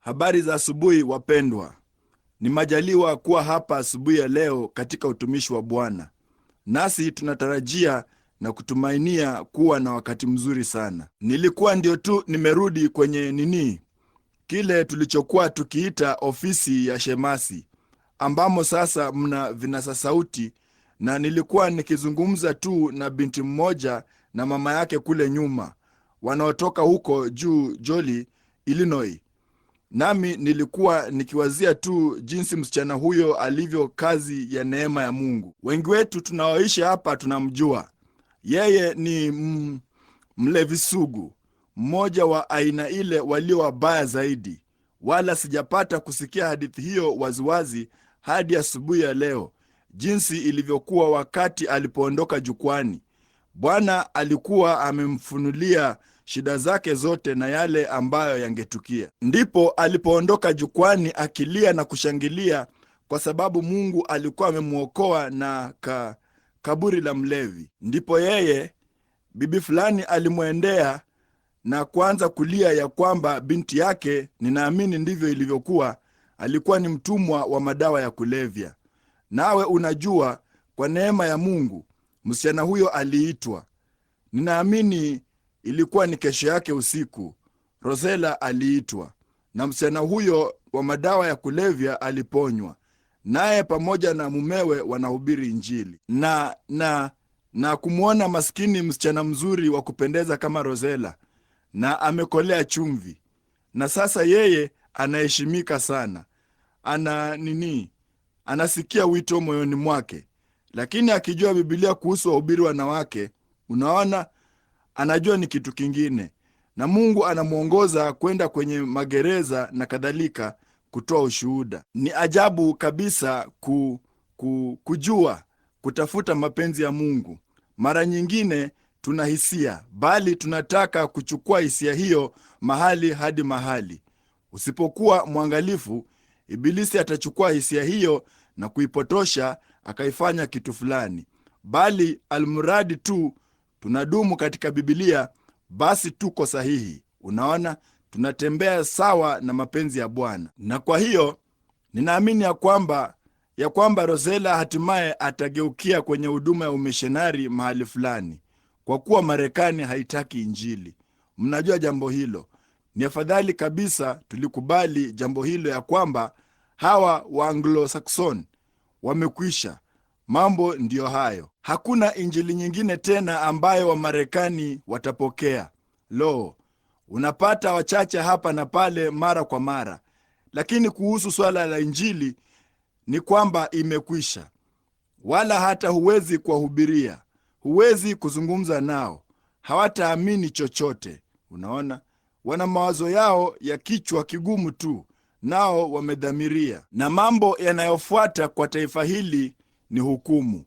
Habari za asubuhi wapendwa. Ni majaliwa kuwa hapa asubuhi ya leo katika utumishi wa Bwana. Nasi tunatarajia na kutumainia kuwa na wakati mzuri sana. Nilikuwa ndio tu nimerudi kwenye kile tulichokuwa tukiita ofisi ya shemasi, ambamo sasa mna vinasa sauti, na nilikuwa nikizungumza tu na binti mmoja na mama yake kule nyuma, wanaotoka huko juu Joli, Illinois. Nami nilikuwa nikiwazia tu jinsi msichana huyo alivyo kazi ya neema ya Mungu. Wengi wetu tunaoishi hapa tunamjua. Yeye ni mlevi sugu, mmoja wa aina ile walio wabaya zaidi. Wala sijapata kusikia hadithi hiyo waziwazi hadi asubuhi ya leo, jinsi ilivyokuwa wakati alipoondoka jukwani. Bwana alikuwa amemfunulia shida zake zote na yale ambayo yangetukia. Ndipo alipoondoka jukwani akilia na kushangilia, kwa sababu Mungu alikuwa amemwokoa na kaburi la mlevi. Ndipo bibi fulani alimwendea na kuanza kulia ya kwamba binti yake, ninaamini ndivyo ilivyokuwa, alikuwa ni mtumwa wa madawa ya kulevya. Nawe unajua, kwa neema ya Mungu msichana huyo aliitwa, ninaamini ilikuwa ni kesho yake usiku, Rosela aliitwa, na msichana huyo wa madawa ya kulevya aliponywa, naye pamoja na mumewe wanahubiri Injili. Na kumwona maskini msichana mzuri wa kupendeza kama Rosela, na amekolea chumvi, na sasa yeye anaheshimika sana. Anasikia wito moyoni mwake, lakini akijua Biblia kuhusu wahubiri wanawake, unaona, anajua ni kitu kingine, na Mungu anamuongoza kwenda kwenye magereza na kadhalika kutoa ushuhuda. Ni ajabu kabisa kujua kutafuta mapenzi ya Mungu. Mara nyingine tuna hisia, bali tunataka kuchukua hisia hiyo mahali hadi mahali. Usipokuwa mwangalifu, Ibilisi atachukua hisia hiyo na kuipotosha akaifanya kitu fulani. Bali almuradi tu tunadumu katika Biblia, basi tuko sahihi. Unaona, tunatembea sawa na mapenzi ya Bwana. Na kwa hiyo ninaamini ya kwamba Rosela hatimaye atageukia kwenye huduma ya umishonari mahali fulani, kwa kuwa Marekani haitaki Injili. Mnajua jambo hilo. Ni afadhali kabisa tulikubali jambo hilo, ya kwamba hawa wa Anglo-Saxon wamekwisha. Mambo ndiyo hayo. Hakuna injili nyingine tena ambayo Wamarekani watapokea. Unapata wachache hapa na pale mara kwa mara, lakini kuhusu swala la injili ni kwamba imekwisha. Wala hata huwezi kuwahubiria, huwezi kuzungumza nao, hawataamini chochote. Unaona, wana mawazo yao ya kichwa kigumu tu, nao wamedhamiria. Na mambo yanayofuata kwa taifa hili ni hukumu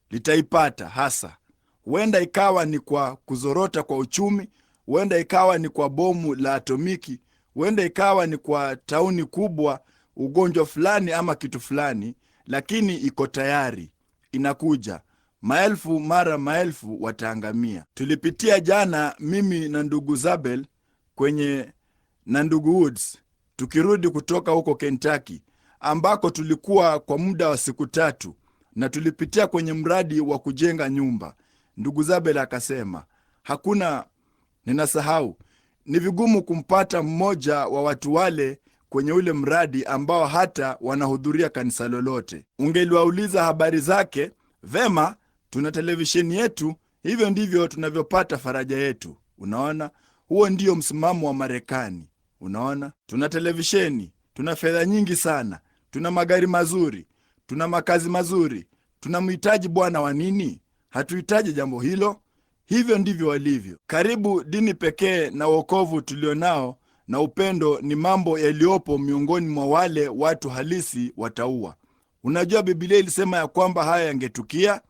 litaipata hasa. Huenda ikawa ni kwa kuzorota kwa uchumi, huenda ikawa ni kwa bomu la atomiki, huenda ikawa ni kwa tauni kubwa, ugonjwa fulani ama kitu fulani, lakini iko tayari, inakuja. Maelfu mara maelfu wataangamia. Tulipitia jana, mimi na ndugu Zabel na ndugu Woods, tukirudi kutoka huko Kentucky, ambako tulikuwa kwa muda wa siku 3, na tulipitia kwenye mradi wa kujenga nyumba. Ndugu Zabel akasema, ni vigumu kumpata mmoja wa watu wale kwenye ule mradi ambao hata wanahudhuria kanisa lolote. Ungeliwauliza habari zake, vema, tuna televisheni yetu, hivyo ndivyo tunavyopata faraja yetu. Unaona, huo ndio msimamo wa Marekani. Unaona, tuna televisheni, tuna fedha nyingi sana, tuna magari mazuri, tuna makazi mazuri. Tunamhitaji Bwana wa nini? Hatuhitaji jambo hilo. Hivyo ndivyo walivyo. Karibu dini pekee na wokovu tulionao na upendo ni mambo yaliyopo miongoni mwa wale watu halisi wataua. Unajua, Biblia ilisema ya kwamba haya yangetukia.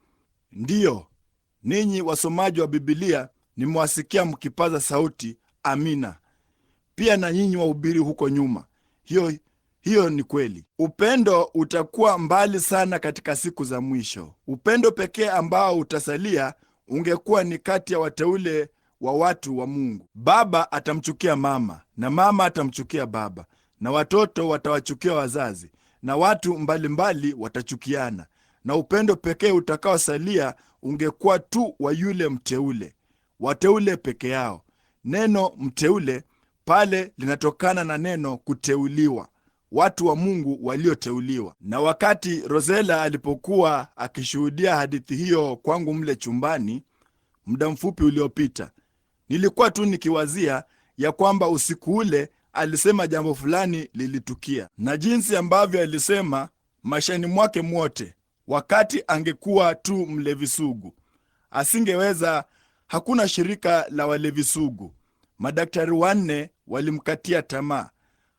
Ndiyo, ninyi wasomaji wa Biblia nimewasikia mkipaza sauti amina. Pia na nyinyi wahubiri huko nyuma. Hiyo ni kweli. Upendo utakuwa mbali sana katika siku za mwisho. Upendo pekee ambao utasalia ungekuwa ni kati ya wateule wa watu wa Mungu. Baba atamchukia mama na mama atamchukia baba, na watoto watawachukia wazazi, na watu mbalimbali watachukiana, na upendo pekee utakaosalia ungekuwa tu wa yule mteule, wateule peke yao. Neno mteule pale linatokana na neno kuteuliwa, watu wa Mungu walioteuliwa. Na wakati Rosella alipokuwa akishuhudia hadithi hiyo kwangu mle chumbani muda mfupi uliopita, nilikuwa tu nikiwazia ya kwamba usiku ule alisema jambo fulani lilitukia, na jinsi ambavyo alisema maishani mwake mwote, wakati angekuwa tu mlevi sugu, asingeweza. Hakuna shirika la walevi sugu, madaktari 4 walimkatia tamaa,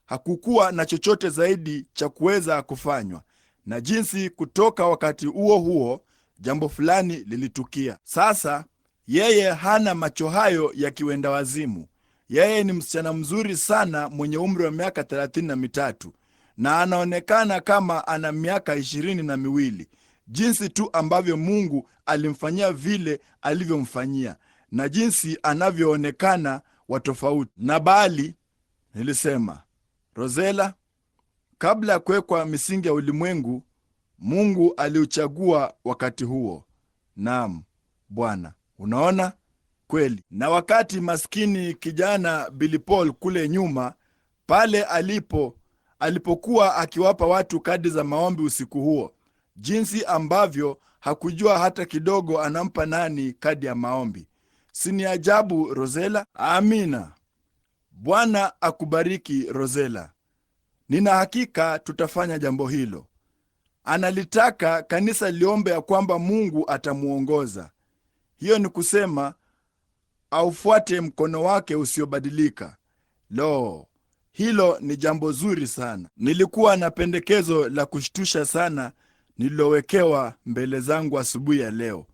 hakukuwa na chochote zaidi cha kuweza kufanywa. Na jinsi kutoka wakati huo huo jambo fulani lilitukia. Sasa yeye hana macho hayo ya kiwenda wazimu. Yeye ni msichana mzuri sana mwenye umri wa miaka 33, na anaonekana kama ana miaka 22, jinsi tu ambavyo Mungu alimfanyia vile alivyomfanyia, na jinsi anavyoonekana wa tofauti. Na bali nilisema, Rosella, kabla ya kuwekwa misingi ya ulimwengu, Mungu aliuchagua wakati huo. Naam Bwana, unaona kweli. Na wakati maskini kijana Billy Paul kule nyuma pale alipokuwa akiwapa watu kadi za maombi usiku huo, jinsi ambavyo hakujua hata kidogo anampa nani kadi ya maombi. Si ni ajabu, Rosella? Amina. Bwana akubariki, Rosella. Nina hakika tutafanya jambo hilo. Analitaka kanisa liombe ya kwamba Mungu atamuongoza. Hiyo ni kusema aufuate mkono wake usiobadilika. Lo, hilo ni jambo zuri sana. Nilikuwa na pendekezo la kushtusha sana nililowekewa mbele zangu asubuhi ya leo.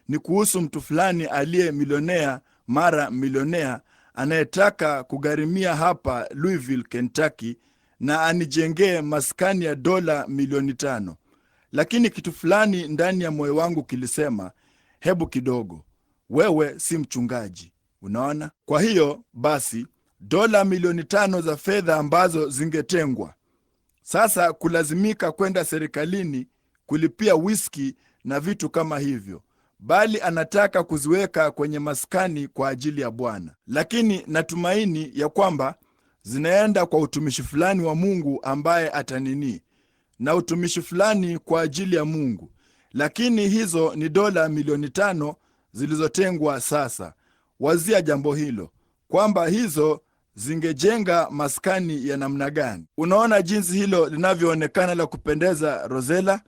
Ni kuhusu mtu fulani aliye milionea mara milionea, anayetaka kugharimia hapa Louisville, Kentucky, na anijengee maskani ya dola milioni 5. Lakini kitu fulani ndani ya moyo wangu kilisema, hebu kidogo, wewe si mchungaji, unaona? Kwa hiyo basi dola milioni 5 za fedha ambazo zingetengwa sasa kulazimika kwenda serikalini kulipia whisky na vitu kama hivyo, bali anataka kuziweka kwenye maskani kwa ajili ya Bwana. Lakini natumaini ya kwamba zinaenda kwa utumishi fulani wa Mungu ambaye atanini, na utumishi fulani kwa ajili ya Mungu. Lakini hizo ni dola milioni 5 zilizotengwa sasa. Wazia jambo hilo, kwamba hizo zingejenga maskani ya namna gani. Unaona jinsi hilo linavyoonekana la kupendeza, Rosella?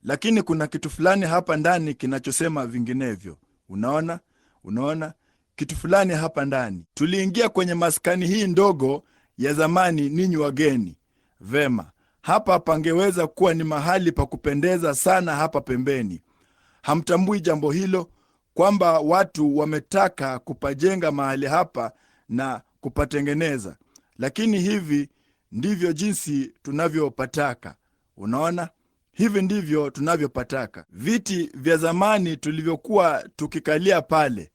Lakini kuna kitu fulani hapa ndani kinachosema vinginevyo. Unaona kitu fulani hapa ndani. Tuliingia kwenye maskani hii ndogo ya zamani, ninyi wageni. Vema, hapa pangeweza kuwa ni mahali pa kupendeza sana hapa pembeni. Hamtambui jambo hilo, kwamba watu wametaka kupajenga mahali hapa na kupatengeneza. Lakini hivi ndivyo jinsi tunavyopataka. Unaona? Hivi ndivyo tunavyopataka. Viti vya zamani tulivyokuwa tukikalia pale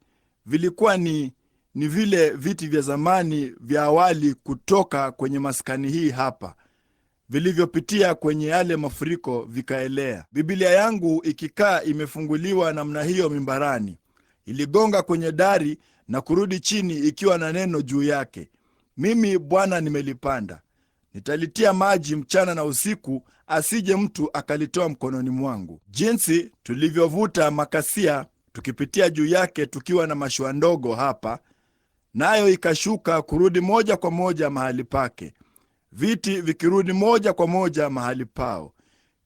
vilikuwa ni vile viti vya zamani vya awali kutoka kwenye maskani hii hapa, vilivyopitia kwenye yale mafuriko vikaelea. Biblia yangu ikikaa imefunguliwa namna hiyo mimbarani, iligonga kwenye dari na kurudi chini ikiwa na neno juu yake, mimi Bwana nimelipanda, nitalitia maji mchana na usiku, asije mtu akalitoa mkononi mwangu. Jinsi tulivyovuta makasia tukipitia juu yake tukiwa na mashua ndogo hapa, nayo ikashuka kurudi moja kwa moja mahali pake, viti vikirudi moja kwa moja mahali pao.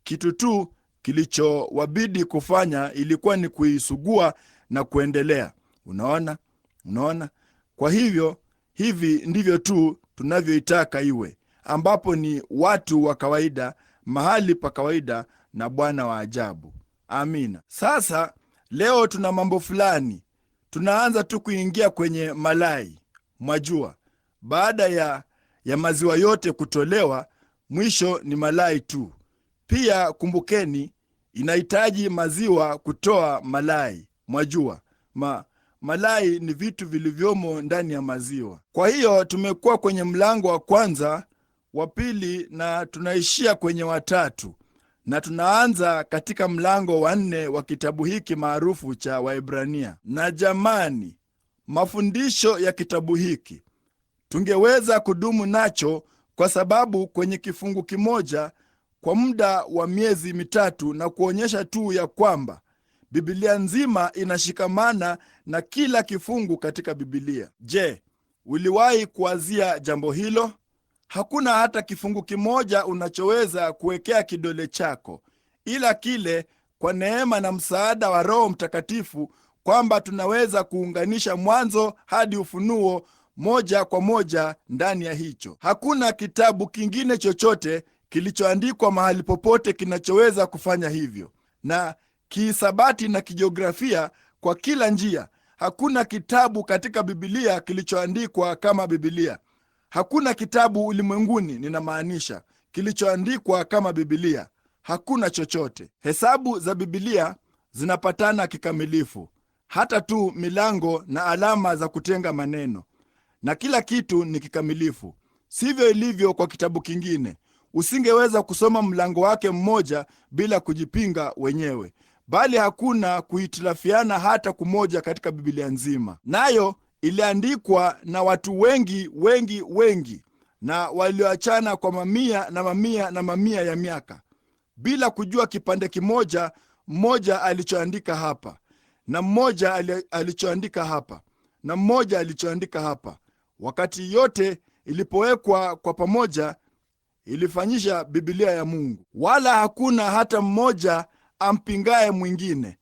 Kitu tu kilichowabidi kufanya ilikuwa ni kuisugua na kuendelea. Unaona? Kwa hivyo hivi ndivyo tu tunavyoitaka iwe, ambapo ni watu wa kawaida, mahali pa kawaida na Bwana wa ajabu. Amina. Sasa leo tuna mambo fulani. Tunaanza tu kuingia kwenye malai. Mwajua, baada ya maziwa yote kutolewa, mwisho ni malai tu. Pia kumbukeni, inahitaji maziwa kutoa malai. Mwajua, malai ni vitu vilivyomo ndani ya maziwa. Kwa hiyo tumekuwa kwenye mlango wa kwanza wa pili na tunaishia kwenye wa tatu, na tunaanza katika mlango wa 4 wa kitabu hiki maarufu cha Waebrania. Na jamani, mafundisho ya kitabu hiki tungeweza kudumu nacho, kwa sababu kwenye kifungu kimoja kwa muda wa miezi mitatu, na kuonyesha tu ya kwamba Biblia nzima inashikamana na kila kifungu katika Biblia. Je, uliwahi kuwazia jambo hilo? Hakuna hata kifungu kimoja unachoweza kuwekea kidole chako, ila kile kwa neema na msaada wa Roho Mtakatifu, kwamba tunaweza kuunganisha Mwanzo hadi Ufunuo moja kwa moja ndani ya hicho. Hakuna kitabu kingine chochote kilichoandikwa mahali popote kinachoweza kufanya hivyo. Na kihisabati na kijiografia, kwa kila njia, hakuna kitabu katika Biblia kilichoandikwa kama Biblia. Hakuna kitabu ulimwenguni, ninamaanisha, kilichoandikwa kama Biblia. Hakuna chochote. Hesabu za Biblia zinapatana kikamilifu, hata tu milango na alama za kutenga maneno, na kila kitu ni kikamilifu. Sivyo ilivyo kwa kitabu kingine. Usingeweza kusoma mlango wake mmoja bila kujipinga wenyewe, bali hakuna kuhitilafiana hata kumoja katika Biblia nzima. Nayo iliandikwa na watu wengi wengi wengi, na walioachana kwa mamia na mamia na mamia ya miaka, bila kujua kipande kimoja, mmoja alichoandika hapa na mmoja alichoandika hapa na mmoja alichoandika hapa. Wakati yote ilipowekwa kwa pamoja, ilifanyisha Biblia ya Mungu. Wala hakuna hata mmoja ampingaye mwingine,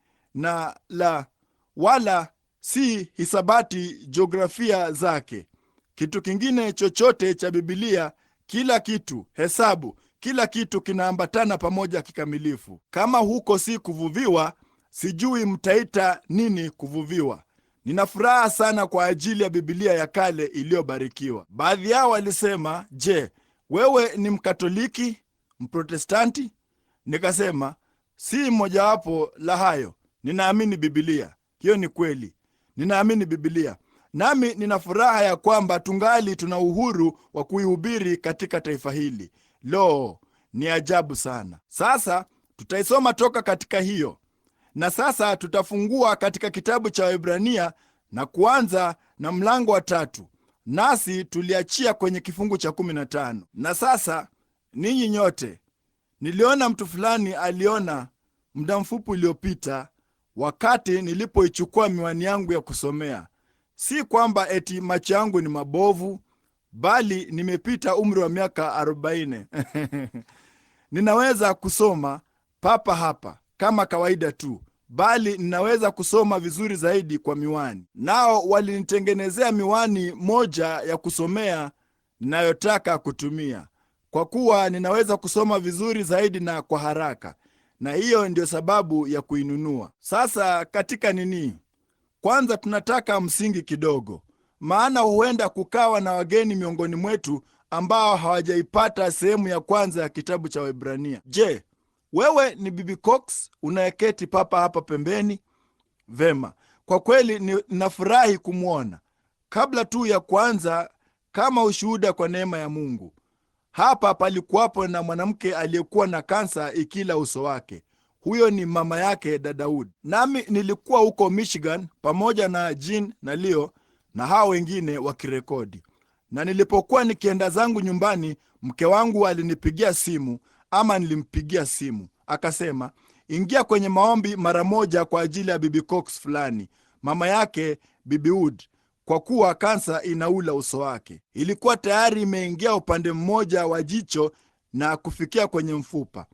wala si hisabati jiografia zake. Kitu kingine chochote cha Biblia, kila kitu, hesabu, kila kitu kinaambatana pamoja kikamilifu. Kama huko si kuvuviwa, sijui mtaita nini kuvuviwa. Nina furaha sana kwa ajili ya Biblia ya kale iliyobarikiwa. Baadhi yao walisema, je, wewe ni Mkatoliki, Mprotestanti? Nikasema, si mojawapo la hayo. Ninaamini Biblia. Hiyo ni kweli. Ninaamini Biblia. Nami nina furaha ya kwamba tungali tuna uhuru wa kuihubiri katika taifa hili. Lo, ni ajabu sana. Sasa tutaisoma toka katika hiyo. Na sasa tutafungua katika kitabu cha Waebrania na kuanza na mlango wa 3. Nasi tuliachia kwenye kifungu cha 15. Na sasa, ninyi nyote, niliona mtu fulani aliona muda mfupi uliopita, wakati nilipoichukua miwani yangu ya kusomea. Si kwamba eti macho yangu ni mabovu, bali nimepita umri wa miaka 40. Ninaweza kusoma papa hapa kama kawaida tu, bali ninaweza kusoma vizuri zaidi kwa miwani. Nao walinitengenezea miwani moja ya kusomea ninayotaka kutumia, kwa kuwa ninaweza kusoma vizuri zaidi na kwa haraka, na hiyo ndio sababu ya kuinunua. Sasa katika nini? Kwanza tunataka msingi kidogo, maana huenda kukawa na wageni miongoni mwetu ambao hawajaipata sehemu ya kwanza ya kitabu cha Waebrania. Je, wewe ni Bibi Cox unayeketi papa hapa pembeni? Vema, kwa kweli ninafurahi kumwona. Kabla tu ya kuanza, kama ushuhuda kwa neema ya Mungu, hapa palikuwapo na mwanamke aliyekuwa na kansa ikila uso wake. Huyo ni mama yake dada Wood. Nami nilikuwa huko Michigan pamoja na Jean na Leo na hao wengine wakirekodi. Na nilipokuwa nikienda zangu nyumbani, mke wangu alinipigia simu, ama nilimpigia simu. Akasema, ingia kwenye maombi mara moja kwa ajili ya Bibi Cox fulani, mama yake Bibi Wood, kwa kuwa kansa inaula uso wake. Ilikuwa tayari imeingia upande mmoja wa jicho na kufikia kwenye mfupa,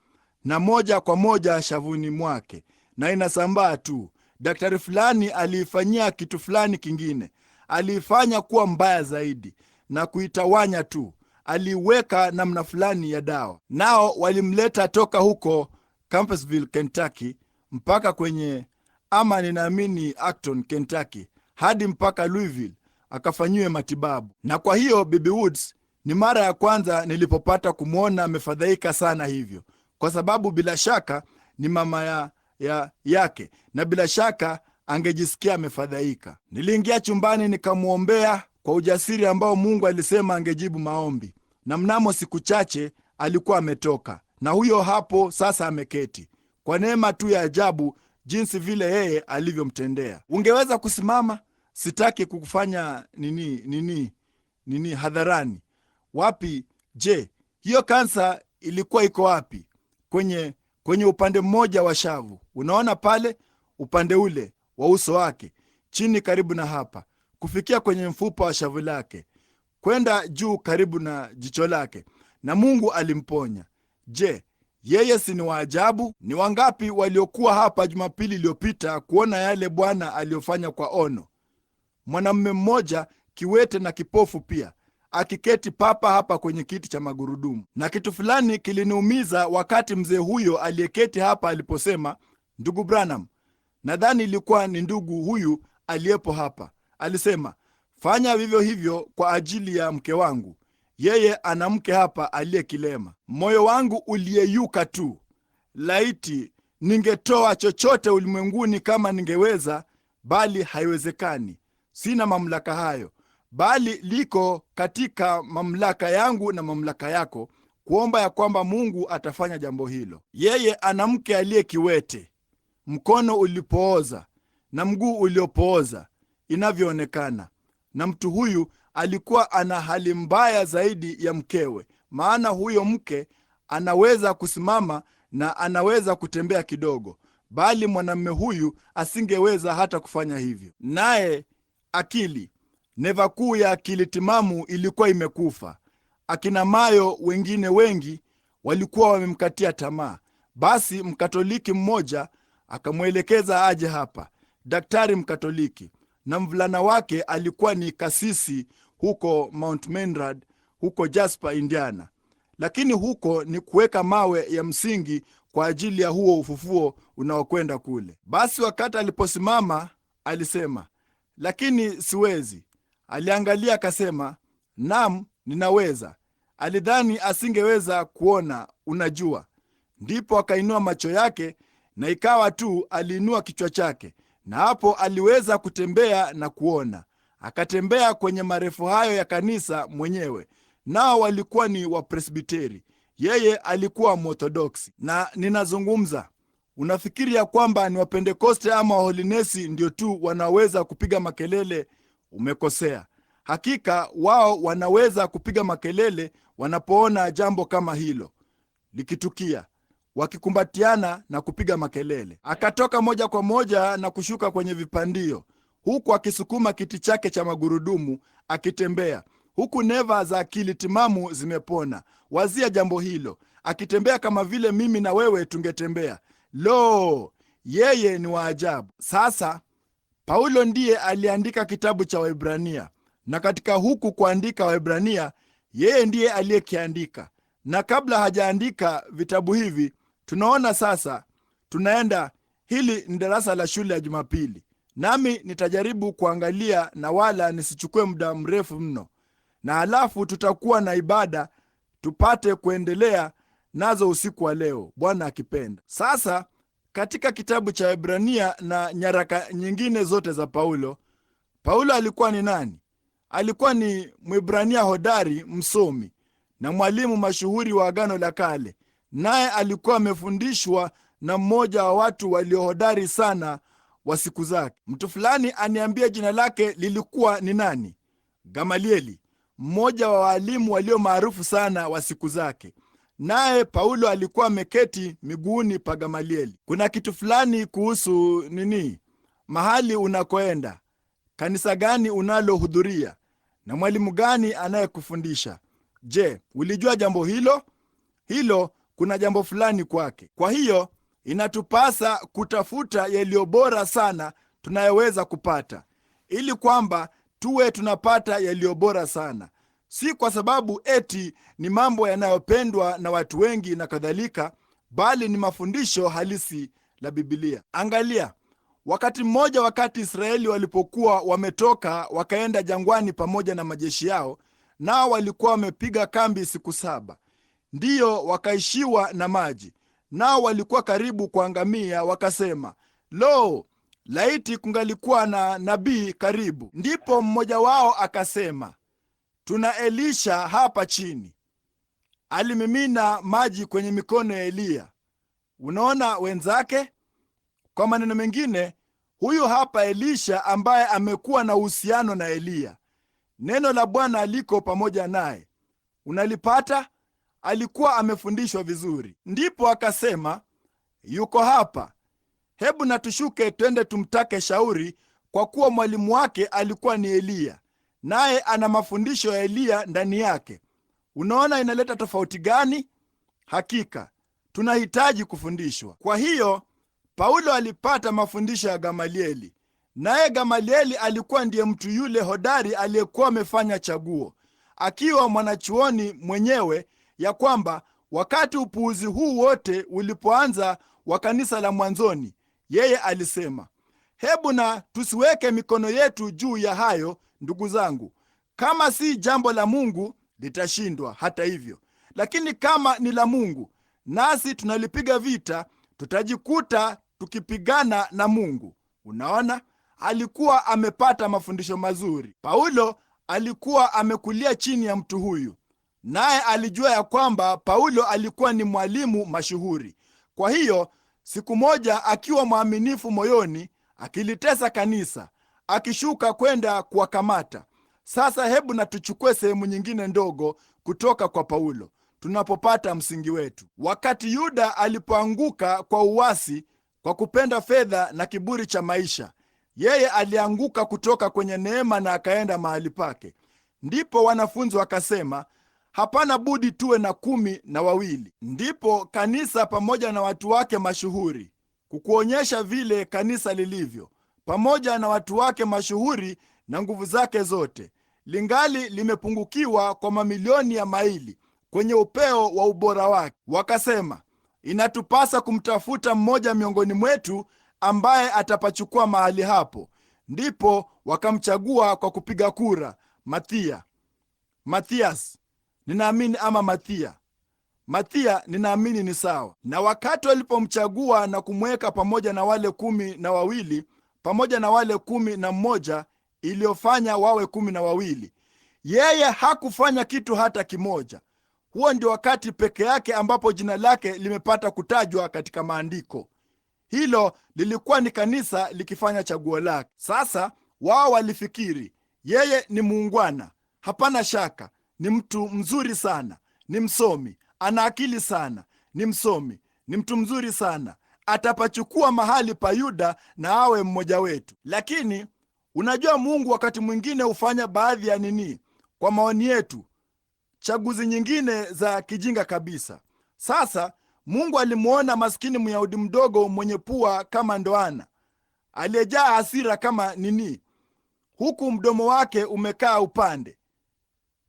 na moja kwa moja shavuni mwake, na inasambaa tu. Daktari fulani aliifanyia kitu fulani kingine. Aliifanya kuwa mbaya zaidi na kuitawanya tu. Aliweka namna fulani ya dawa. Nao walimleta toka huko Campbellsville, Kentucky, mpaka kwenye, ama ninaamini Acton, Kentucky, hadi mpaka Louisville akafanyiwe matibabu. Na kwa hiyo Bibi Woods ni mara ya kwanza nilipopata kumwona amefadhaika sana hivyo, kwa sababu bila shaka ni mama yake, na bila shaka angejisikia amefadhaika. Niliingia chumbani nikamwombea kwa ujasiri ambao Mungu alisema angejibu maombi, na mnamo siku chache alikuwa ametoka, na huyo hapo sasa ameketi, kwa neema tu ya ajabu, jinsi vile yeye alivyomtendea. Ungeweza kusimama? Sitaki kukufanya nini hadharani. Wapi? Je, hiyo kansa ilikuwa iko wapi? Kwenye upande mmoja wa shavu, unaona pale upande ule wa uso wake, chini karibu na hapa, kufikia kwenye mfupa wa shavu lake, kwenda juu karibu na jicho lake, na Mungu alimponya. Je, yeye si ni wa ajabu? Ni wangapi waliokuwa hapa Jumapili iliyopita kuona yale Bwana aliyofanya kwa ono? Mwanamume mmoja kiwete na kipofu pia, akiketi papa hapa kwenye kiti cha magurudumu. Na kitu fulani kiliniumiza wakati mzee huyo aliyeketi hapa aliposema, ndugu Branham, nadhani ilikuwa ni ndugu huyu aliyepo hapa, alisema, fanya vivyo hivyo kwa ajili ya mke wangu, yeye ana mke hapa aliye kilema. Moyo wangu uliyeyuka tu. Laiti ningetoa chochote ulimwenguni kama ningeweza, bali haiwezekani. Sina mamlaka hayo, bali liko katika mamlaka yangu na mamlaka yako kuomba ya kwamba Mungu atafanya jambo hilo. Yeye ana mke aliye kiwete, mkono ulipooza na mguu uliopooza inavyoonekana, na mtu huyu alikuwa ana hali mbaya zaidi ya mkewe, maana huyo mke anaweza kusimama na anaweza kutembea kidogo, bali mwanamume huyu asingeweza hata kufanya hivyo. Naye akili, neva kuu ya akili timamu ilikuwa imekufa. Akina Mayo wengine wengi walikuwa wamemkatia tamaa. Basi Mkatoliki mmoja akamwelekeza aje hapa, daktari Mkatoliki, na mvulana wake alikuwa ni kasisi huko Mount Menrad, huko Jasper, Indiana. Lakini huko ni kuweka mawe ya msingi kwa ajili ya huo ufufuo unaokwenda kule. Basi wakati aliposimama alisema, lakini siwezi. Aliangalia akasema, naam, ninaweza. Alidhani asingeweza kuona, unajua. Ndipo akainua macho yake, na ikawa tu aliinua kichwa chake, na hapo aliweza kutembea na kuona. Akatembea kwenye marefu hayo ya kanisa mwenyewe, nao walikuwa ni Wapresbiteri, yeye alikuwa Mworthodoksi. Na ninazungumza, unafikiri ya kwamba ni Wapentekoste ama Waholinesi ndio tu wanaweza kupiga makelele? Umekosea. Hakika wao wanaweza kupiga makelele wanapoona jambo kama hilo likitukia, wakikumbatiana na kupiga makelele. Akatoka moja kwa moja na kushuka kwenye vipandio, huku akisukuma kiti chake cha magurudumu, akitembea huku neva za akili timamu zimepona. Wazia jambo hilo, akitembea kama vile mimi na wewe tungetembea. Lo, yeye ni wa ajabu. Sasa Paulo ndiye aliandika kitabu cha Waebrania, na katika huku kuandika Waebrania, yeye ndiye aliyekiandika. Na kabla hajaandika vitabu hivi, tunaona sasa tunaenda, hili ni darasa la shule ya Jumapili, nami nitajaribu kuangalia na wala nisichukue muda mrefu mno, na halafu tutakuwa na ibada tupate kuendelea nazo usiku wa leo, Bwana akipenda. Sasa katika kitabu cha Waebrania na nyaraka nyingine zote za Paulo, Paulo alikuwa ni nani? Alikuwa ni Mwebrania hodari, msomi na mwalimu mashuhuri wa Agano la Kale, naye alikuwa amefundishwa na mmoja wa watu waliohodari sana wa siku zake. Mtu fulani aniambia jina lake lilikuwa ni nani? Gamalieli, mmoja wa walimu walio maarufu sana wa siku zake. Naye Paulo alikuwa ameketi miguuni pa Gamalieli. Kuna kitu fulani kuhusu mahali unakoenda, kanisa gani unalohudhuria, na mwalimu gani anayekufundisha. Je, ulijua jambo hilo? Hilo kuna jambo fulani kwake. Kwa hiyo inatupasa kutafuta yaliyo bora sana tunayoweza kupata, ili kwamba tuwe tunapata yaliyo bora sana, si kwa sababu eti ni mambo yanayopendwa na watu wengi na kadhalika, bali ni mafundisho halisi la Biblia. Angalia, wakati mmoja, wakati Israeli walipokuwa wametoka wakaenda jangwani pamoja na majeshi yao, nao walikuwa wamepiga kambi siku 7, ndiyo wakaishiwa na maji, nao walikuwa karibu kuangamia. Wakasema, lo, laiti kungalikuwa na nabii karibu. Ndipo mmoja wao akasema, tuna Elisha hapa chini, alimimina maji kwenye mikono ya Eliya. Unaona wenzake? Kwa maneno mengine, huyu hapa Elisha ambaye amekuwa na uhusiano na Eliya. Neno la Bwana liko pamoja naye. Unalipata? Alikuwa amefundishwa vizuri. Ndipo akasema, yuko hapa, hebu na tushuke twende tumtake shauri, kwa kuwa mwalimu wake alikuwa ni Eliya, naye ana mafundisho ya Eliya ndani yake. Unaona inaleta tofauti gani? Hakika tunahitaji kufundishwa. Kwa hiyo Paulo alipata mafundisho ya Gamalieli, naye Gamalieli alikuwa ndiye mtu yule hodari aliyekuwa amefanya chaguo, akiwa mwanachuoni mwenyewe, ya kwamba wakati upuuzi huu wote ulipoanza wa kanisa la mwanzoni, yeye alisema, hebu na tusiweke mikono yetu juu ya hayo, ndugu zangu. Kama si jambo la Mungu litashindwa hata hivyo, lakini kama ni la Mungu, nasi tunalipiga vita, tutajikuta tukipigana na Mungu. Unaona, alikuwa amepata mafundisho mazuri. Paulo alikuwa amekulia chini ya mtu huyu, naye alijua ya kwamba Paulo alikuwa ni mwalimu mashuhuri. Kwa hiyo siku moja, akiwa mwaminifu moyoni, akilitesa kanisa, akishuka kwenda kuwakamata. Sasa hebu na tuchukue sehemu nyingine ndogo kutoka kwa Paulo tunapopata msingi wetu. Wakati Yuda alipoanguka kwa uasi, kwa kupenda fedha na kiburi cha maisha, yeye alianguka kutoka kwenye neema na akaenda mahali pake. Ndipo wanafunzi wakasema, hapana budi tuwe na 12. Ndipo kanisa pamoja na watu wake mashuhuri, kukuonyesha vile kanisa lilivyo, pamoja na watu wake mashuhuri na nguvu zake zote, lingali limepungukiwa kwa mamilioni ya maili kwenye upeo wa ubora wake. Wakasema, inatupasa kumtafuta mmoja miongoni mwetu ambaye atapachukua mahali hapo. Ndipo wakamchagua kwa kupiga kura Mathias, ninaamini, ama Mathia, ninaamini ni sawa. Na wakati walipomchagua na kumweka pamoja na wale 12, pamoja na wale 11 iliyofanya wawe 12, yeye hakufanya kitu hata kimoja. Huo ndio wakati peke yake ambapo jina lake limepata kutajwa katika maandiko. Hilo lilikuwa ni kanisa likifanya chaguo lake. Sasa wao walifikiri yeye ni muungwana, hapana shaka, ni mtu mzuri sana, ni msomi, ana akili sana, ni msomi, ni mtu mzuri sana, atapachukua mahali pa Yuda na awe mmoja wetu. Lakini unajua, Mungu wakati mwingine hufanya baadhi ya kwa maoni yetu, chaguzi nyingine za kijinga kabisa. Sasa Mungu alimuona maskini Myahudi mdogo mwenye pua kama ndoana, aliyejaa hasira kama huku mdomo wake umekaa upande.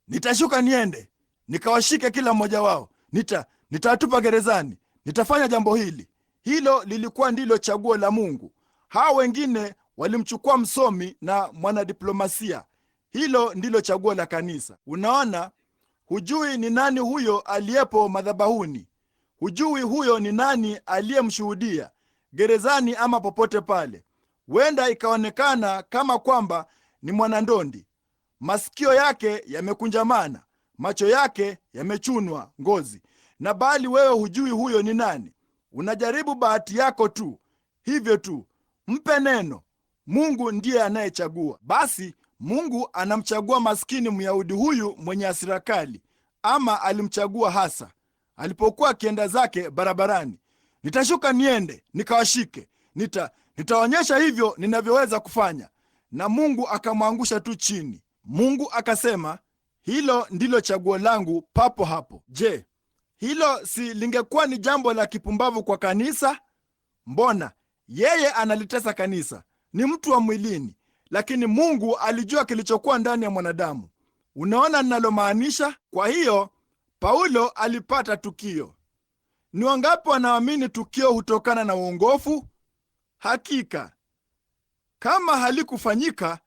Nitashuka niende nikawashike kila mmoja wao, nitawatupa gerezani, nitafanya jambo hili. Hilo lilikuwa ndilo chaguo la Mungu. Hao wengine walimchukua msomi na mwanadiplomasia. Hilo ndilo chaguo la kanisa. Unaona, hujui ni nani huyo aliyepo madhabahuni. Hujui huyo ni nani aliyemshuhudia gerezani ama popote pale. Huenda ikaonekana kama kwamba ni mwanandondi, masikio yake yamekunjamana, macho yake yamechunwa ngozi, na bali wewe hujui huyo ni nani. Unajaribu bahati yako tu, hivyo tu. Mpe neno. Mungu ndiye anayechagua. Basi Mungu anamchagua maskini Myahudi huyu mwenye hasira kali, ama alimchagua hasa alipokuwa akienda zake barabarani. Nitashuka niende nikawashike, nitaonyesha hivyo ninavyoweza kufanya. Na Mungu akamwangusha tu chini. Mungu akasema, hilo ndilo chaguo langu papo hapo. Je, hilo si lingekuwa ni jambo la kipumbavu kwa kanisa? Mbona yeye analitesa kanisa? Ni mtu wa mwilini, lakini Mungu alijua kilichokuwa ndani ya mwanadamu. Unaona ninalomaanisha? Kwa hiyo Paulo alipata tukio. Ni wangapi wanaamini tukio hutokana na uongofu? Hakika kama halikufanyika,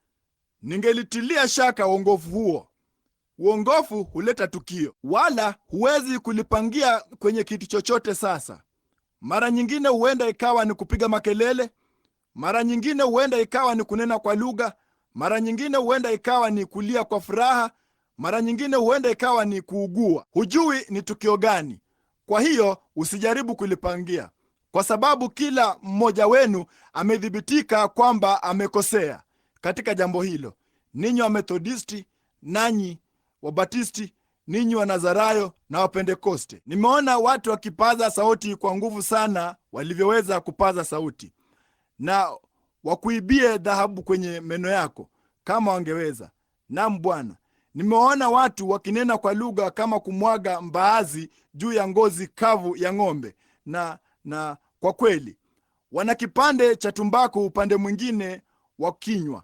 ningelitilia shaka uongofu huo. Uongofu huleta tukio, wala huwezi kulipangia kwenye kitu chochote. Sasa mara nyingine huenda ikawa ni kupiga makelele, mara nyingine huenda ikawa ni kunena kwa lugha, mara nyingine huenda ikawa ni kulia kwa furaha, Mara nyingine huenda ikawa ni kuugua. Hujui ni tukio gani. Kwa hiyo usijaribu kulipangia, kwa sababu kila mmoja wenu amethibitika kwamba amekosea katika jambo hilo. Ninyi wa Methodisti, nanyi Wabatisti, ninyi wa Nazarayo na Wapentekoste. Nimeona watu wakipaza sauti kwa nguvu sana walivyoweza kupaza sauti, na wakuibie dhahabu kwenye meno yako kama wangeweza. Naam Bwana, nimeona watu wakinena kwa lugha kama kumwaga mbaazi juu ya ngozi kavu ya ng'ombe, na kwa kweli wana kipande cha tumbaku upande mwingine wa kinywa,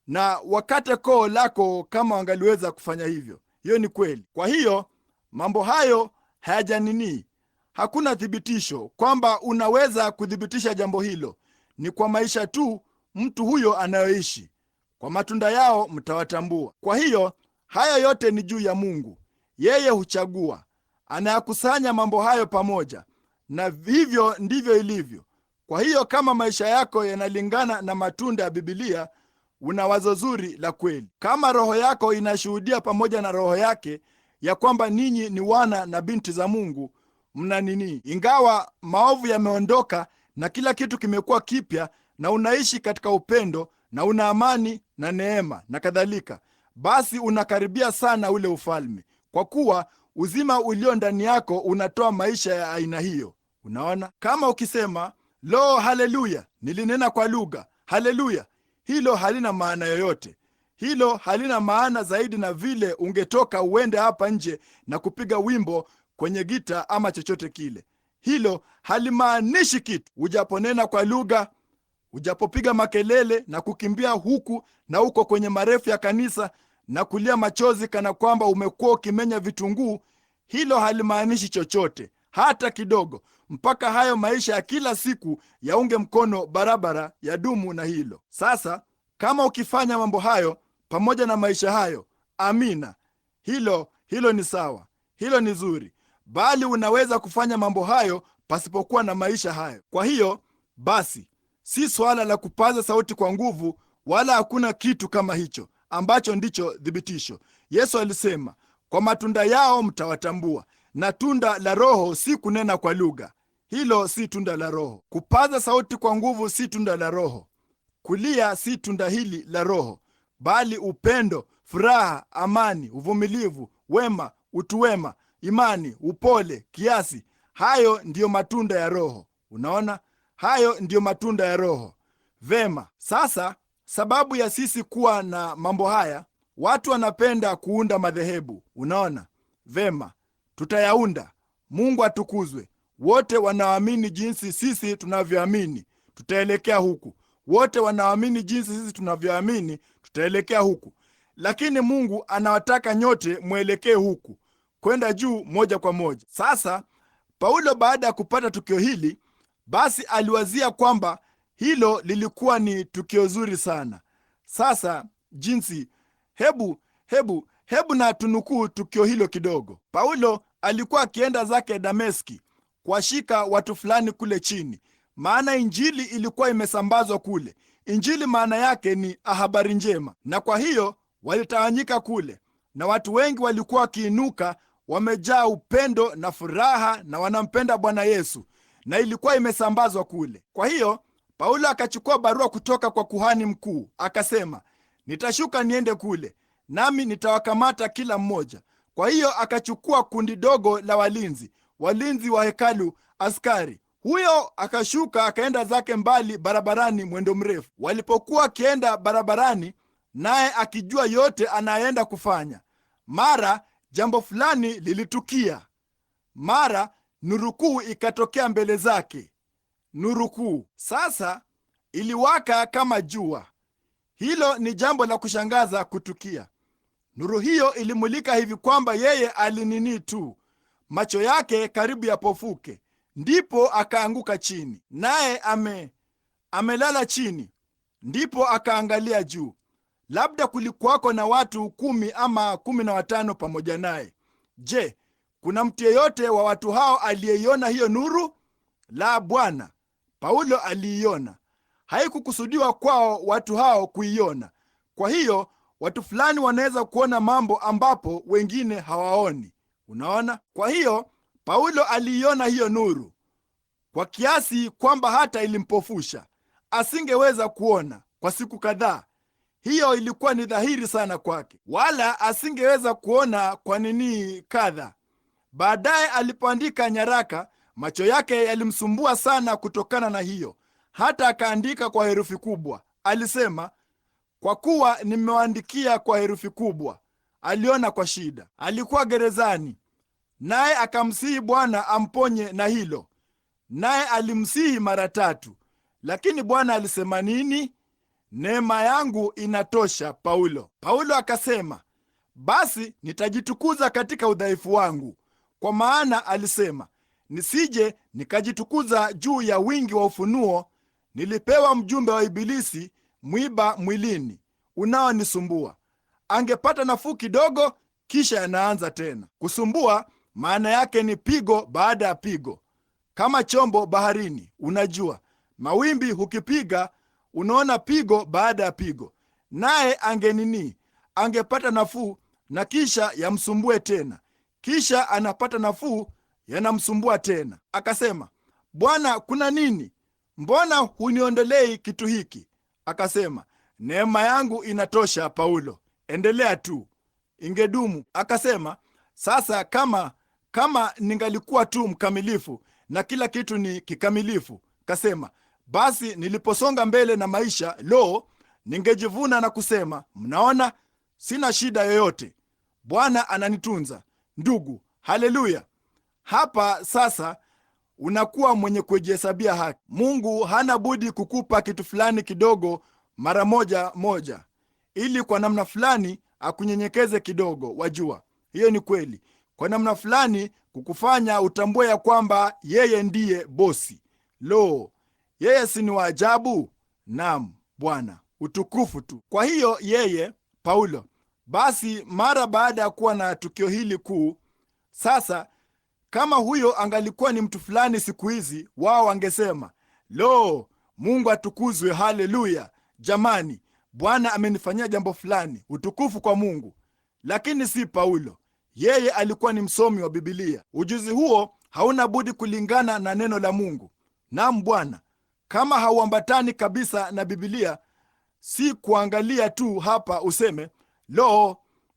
na wakate koo lako kama wangaliweza kufanya hivyo. Hiyo ni kweli. Kwa hiyo mambo hayo hayajanini. Hakuna thibitisho kwamba unaweza kuthibitisha jambo hilo. Ni kwa maisha tu mtu huyo anayoishi. Kwa matunda yao mtawatambua. Kwa hiyo haya yote ni juu ya Mungu. Yeye huchagua, anayakusanya mambo hayo pamoja, na hivyo ndivyo ilivyo. Kwa hiyo kama maisha yako yanalingana na matunda ya Biblia, una wazo zuri la kweli. Kama roho yako inashuhudia pamoja na roho yake ya kwamba ninyi ni wana na binti za Mungu, mna nini? Ingawa maovu yameondoka na kila kitu kimekuwa kipya, na unaishi katika upendo na una amani na neema na kadhalika, basi unakaribia sana ule ufalme, kwa kuwa uzima ulio ndani yako unatoa maisha ya aina hiyo. Unaona, kama ukisema lo, haleluya, nilinena kwa lugha, haleluya, hilo halina maana yoyote. Hilo halina maana zaidi na vile ungetoka uende hapa nje na kupiga wimbo kwenye gita ama chochote kile. Hilo halimaanishi kitu. Ujaponena kwa lugha, ujapopiga makelele na kukimbia huku na huko kwenye marefu ya kanisa na kulia machozi kana kwamba umekuwa ukimenya vitunguu, hilo halimaanishi chochote hata kidogo, mpaka hayo maisha ya kila siku yaunge mkono barabara ya dumu na hilo. Sasa kama ukifanya mambo hayo pamoja na maisha hayo, amina, hilo ni sawa, hilo ni zuri, bali unaweza kufanya mambo hayo pasipokuwa na maisha hayo. Kwa hiyo basi, si swala la kupaza sauti kwa nguvu, wala hakuna kitu kama hicho ambacho ndicho thibitisho. Yesu alisema, kwa matunda yao mtawatambua. Na tunda la Roho si kunena kwa lugha. Hilo si tunda la Roho. Kupaza sauti kwa nguvu si tunda la Roho. Kulia si tunda hili la Roho, bali upendo, furaha, amani, uvumilivu, wema, utu wema, imani, upole, kiasi. Hayo ndiyo matunda ya Roho. Unaona, hayo ndiyo matunda ya Roho. Vema, sasa sababu ya sisi kuwa na mambo haya, watu wanapenda kuunda madhehebu. Unaona, vema, tutayaunda. Mungu atukuzwe. Wote wanaamini jinsi sisi tunavyoamini, tutaelekea huku. Wote wanaamini jinsi sisi tunavyoamini, tutaelekea huku. Lakini Mungu anawataka nyote mwelekee huku, kwenda juu moja kwa moja. Sasa Paulo baada ya kupata tukio hili, basi aliwazia kwamba hilo lilikuwa ni tukio zuri sana. Sasa jinsi, hebu na tunukuu tukio hilo kidogo. Paulo alikuwa akienda zake Dameski kuwashika watu fulani kule chini, maana injili ilikuwa imesambazwa kule. Injili maana yake ni habari njema, na kwa hiyo walitawanyika kule, na watu wengi walikuwa wakiinuka, wamejaa upendo na furaha, na wanampenda Bwana Yesu, na ilikuwa imesambazwa kule. Kwa hiyo Paulo akachukua barua kutoka kwa kuhani mkuu, akasema, nitashuka niende kule, nami nitawakamata kila mmoja. Kwa hiyo akachukua kundi dogo la walinzi wa hekalu, askari. Huyo akashuka akaenda zake mbali barabarani mwendo mrefu. Walipokuwa akienda barabarani, naye akijua yote anaenda kufanya, mara jambo fulani lilitukia. Mara nuru kuu ikatokea mbele zake. Nuru kuu sasa iliwaka kama jua. Hilo ni jambo la kushangaza kutukia. Nuru hiyo ilimulika hivi kwamba yeye alinini tu, macho yake karibu yapofuke. Ndipo akaanguka chini, naye amelala chini. Ndipo akaangalia juu. Labda kulikuwako na watu 10 ama 15 pamoja naye. Je, kuna mtu yeyote wa watu hao aliyeiona hiyo nuru? La, Bwana. Paulo aliiona. Haikukusudiwa kwao watu hao kuiona. Kwa hiyo Watu fulani wanaweza kuona mambo ambapo wengine hawaoni. Unaona? Kwa hiyo Paulo aliiona hiyo nuru kwa kiasi kwamba hata ilimpofusha, asingeweza kuona kwa siku kadhaa. Hiyo ilikuwa ni dhahiri sana kwake, wala asingeweza kuona kwa nini kadha. Baadaye alipoandika nyaraka, macho yake yalimsumbua sana kutokana na hiyo, hata akaandika kwa herufi kubwa. Alisema, kwa kuwa nimewaandikia kwa herufi kubwa. Aliona kwa shida. Alikuwa gerezani, naye akamsihi Bwana amponye na hilo, naye alimsihi mara 3. Lakini Bwana alisema nini? Neema yangu inatosha Paulo. Paulo akasema, basi nitajitukuza katika udhaifu wangu. Kwa maana alisema, nisije nikajitukuza juu ya wingi wa ufunuo. Nilipewa mjumbe wa Ibilisi, mwiba mwilini unaonisumbua. Angepata nafuu kidogo, kisha yanaanza tena kusumbua. Maana yake ni pigo baada ya pigo, kama chombo baharini. Unajua, mawimbi hukipiga, unaona pigo baada ya pigo. Naye angepata nafuu, na kisha yamsumbue tena, kisha anapata nafuu, yanamsumbua tena. Akasema, Bwana, kuna nini? Mbona huniondolei kitu hiki? Akasema, neema yangu inatosha Paulo, endelea tu, ingedumu. Akasema, sasa kama ningalikuwa tu mkamilifu na kila kitu ni kikamilifu. Kasema, basi niliposonga mbele na maisha, ningejivuna na kusema, mnaona, sina shida yoyote, Bwana ananitunza. Ndugu, haleluya! Hapa sasa unakuwa mwenye kujihesabia haki. Mungu hana budi kukupa kitu fulani kidogo mara moja, ili kwa namna fulani akunyenyekeze kidogo. Wajua, hiyo ni kweli. Kwa namna fulani kukufanya utambue ya kwamba yeye ndiye bosi. Yeye si ni wa ajabu? Naam Bwana, utukufu tu. Kwa hiyo yeye Paulo, basi mara baada ya kuwa na tukio hili kuu, sasa kama huyo angalikuwa ni mtu fulani siku hizi, wao wangesema, Mungu atukuzwe, haleluya, jamani, Bwana amenifanyia jambo fulani, utukufu kwa Mungu. Lakini si Paulo. Yeye alikuwa ni msomi wa Biblia. Ujuzi huo hauna budi kulingana na neno la Mungu. Naam Bwana, kama hauambatani kabisa na Biblia, si kuangalia tu hapa useme,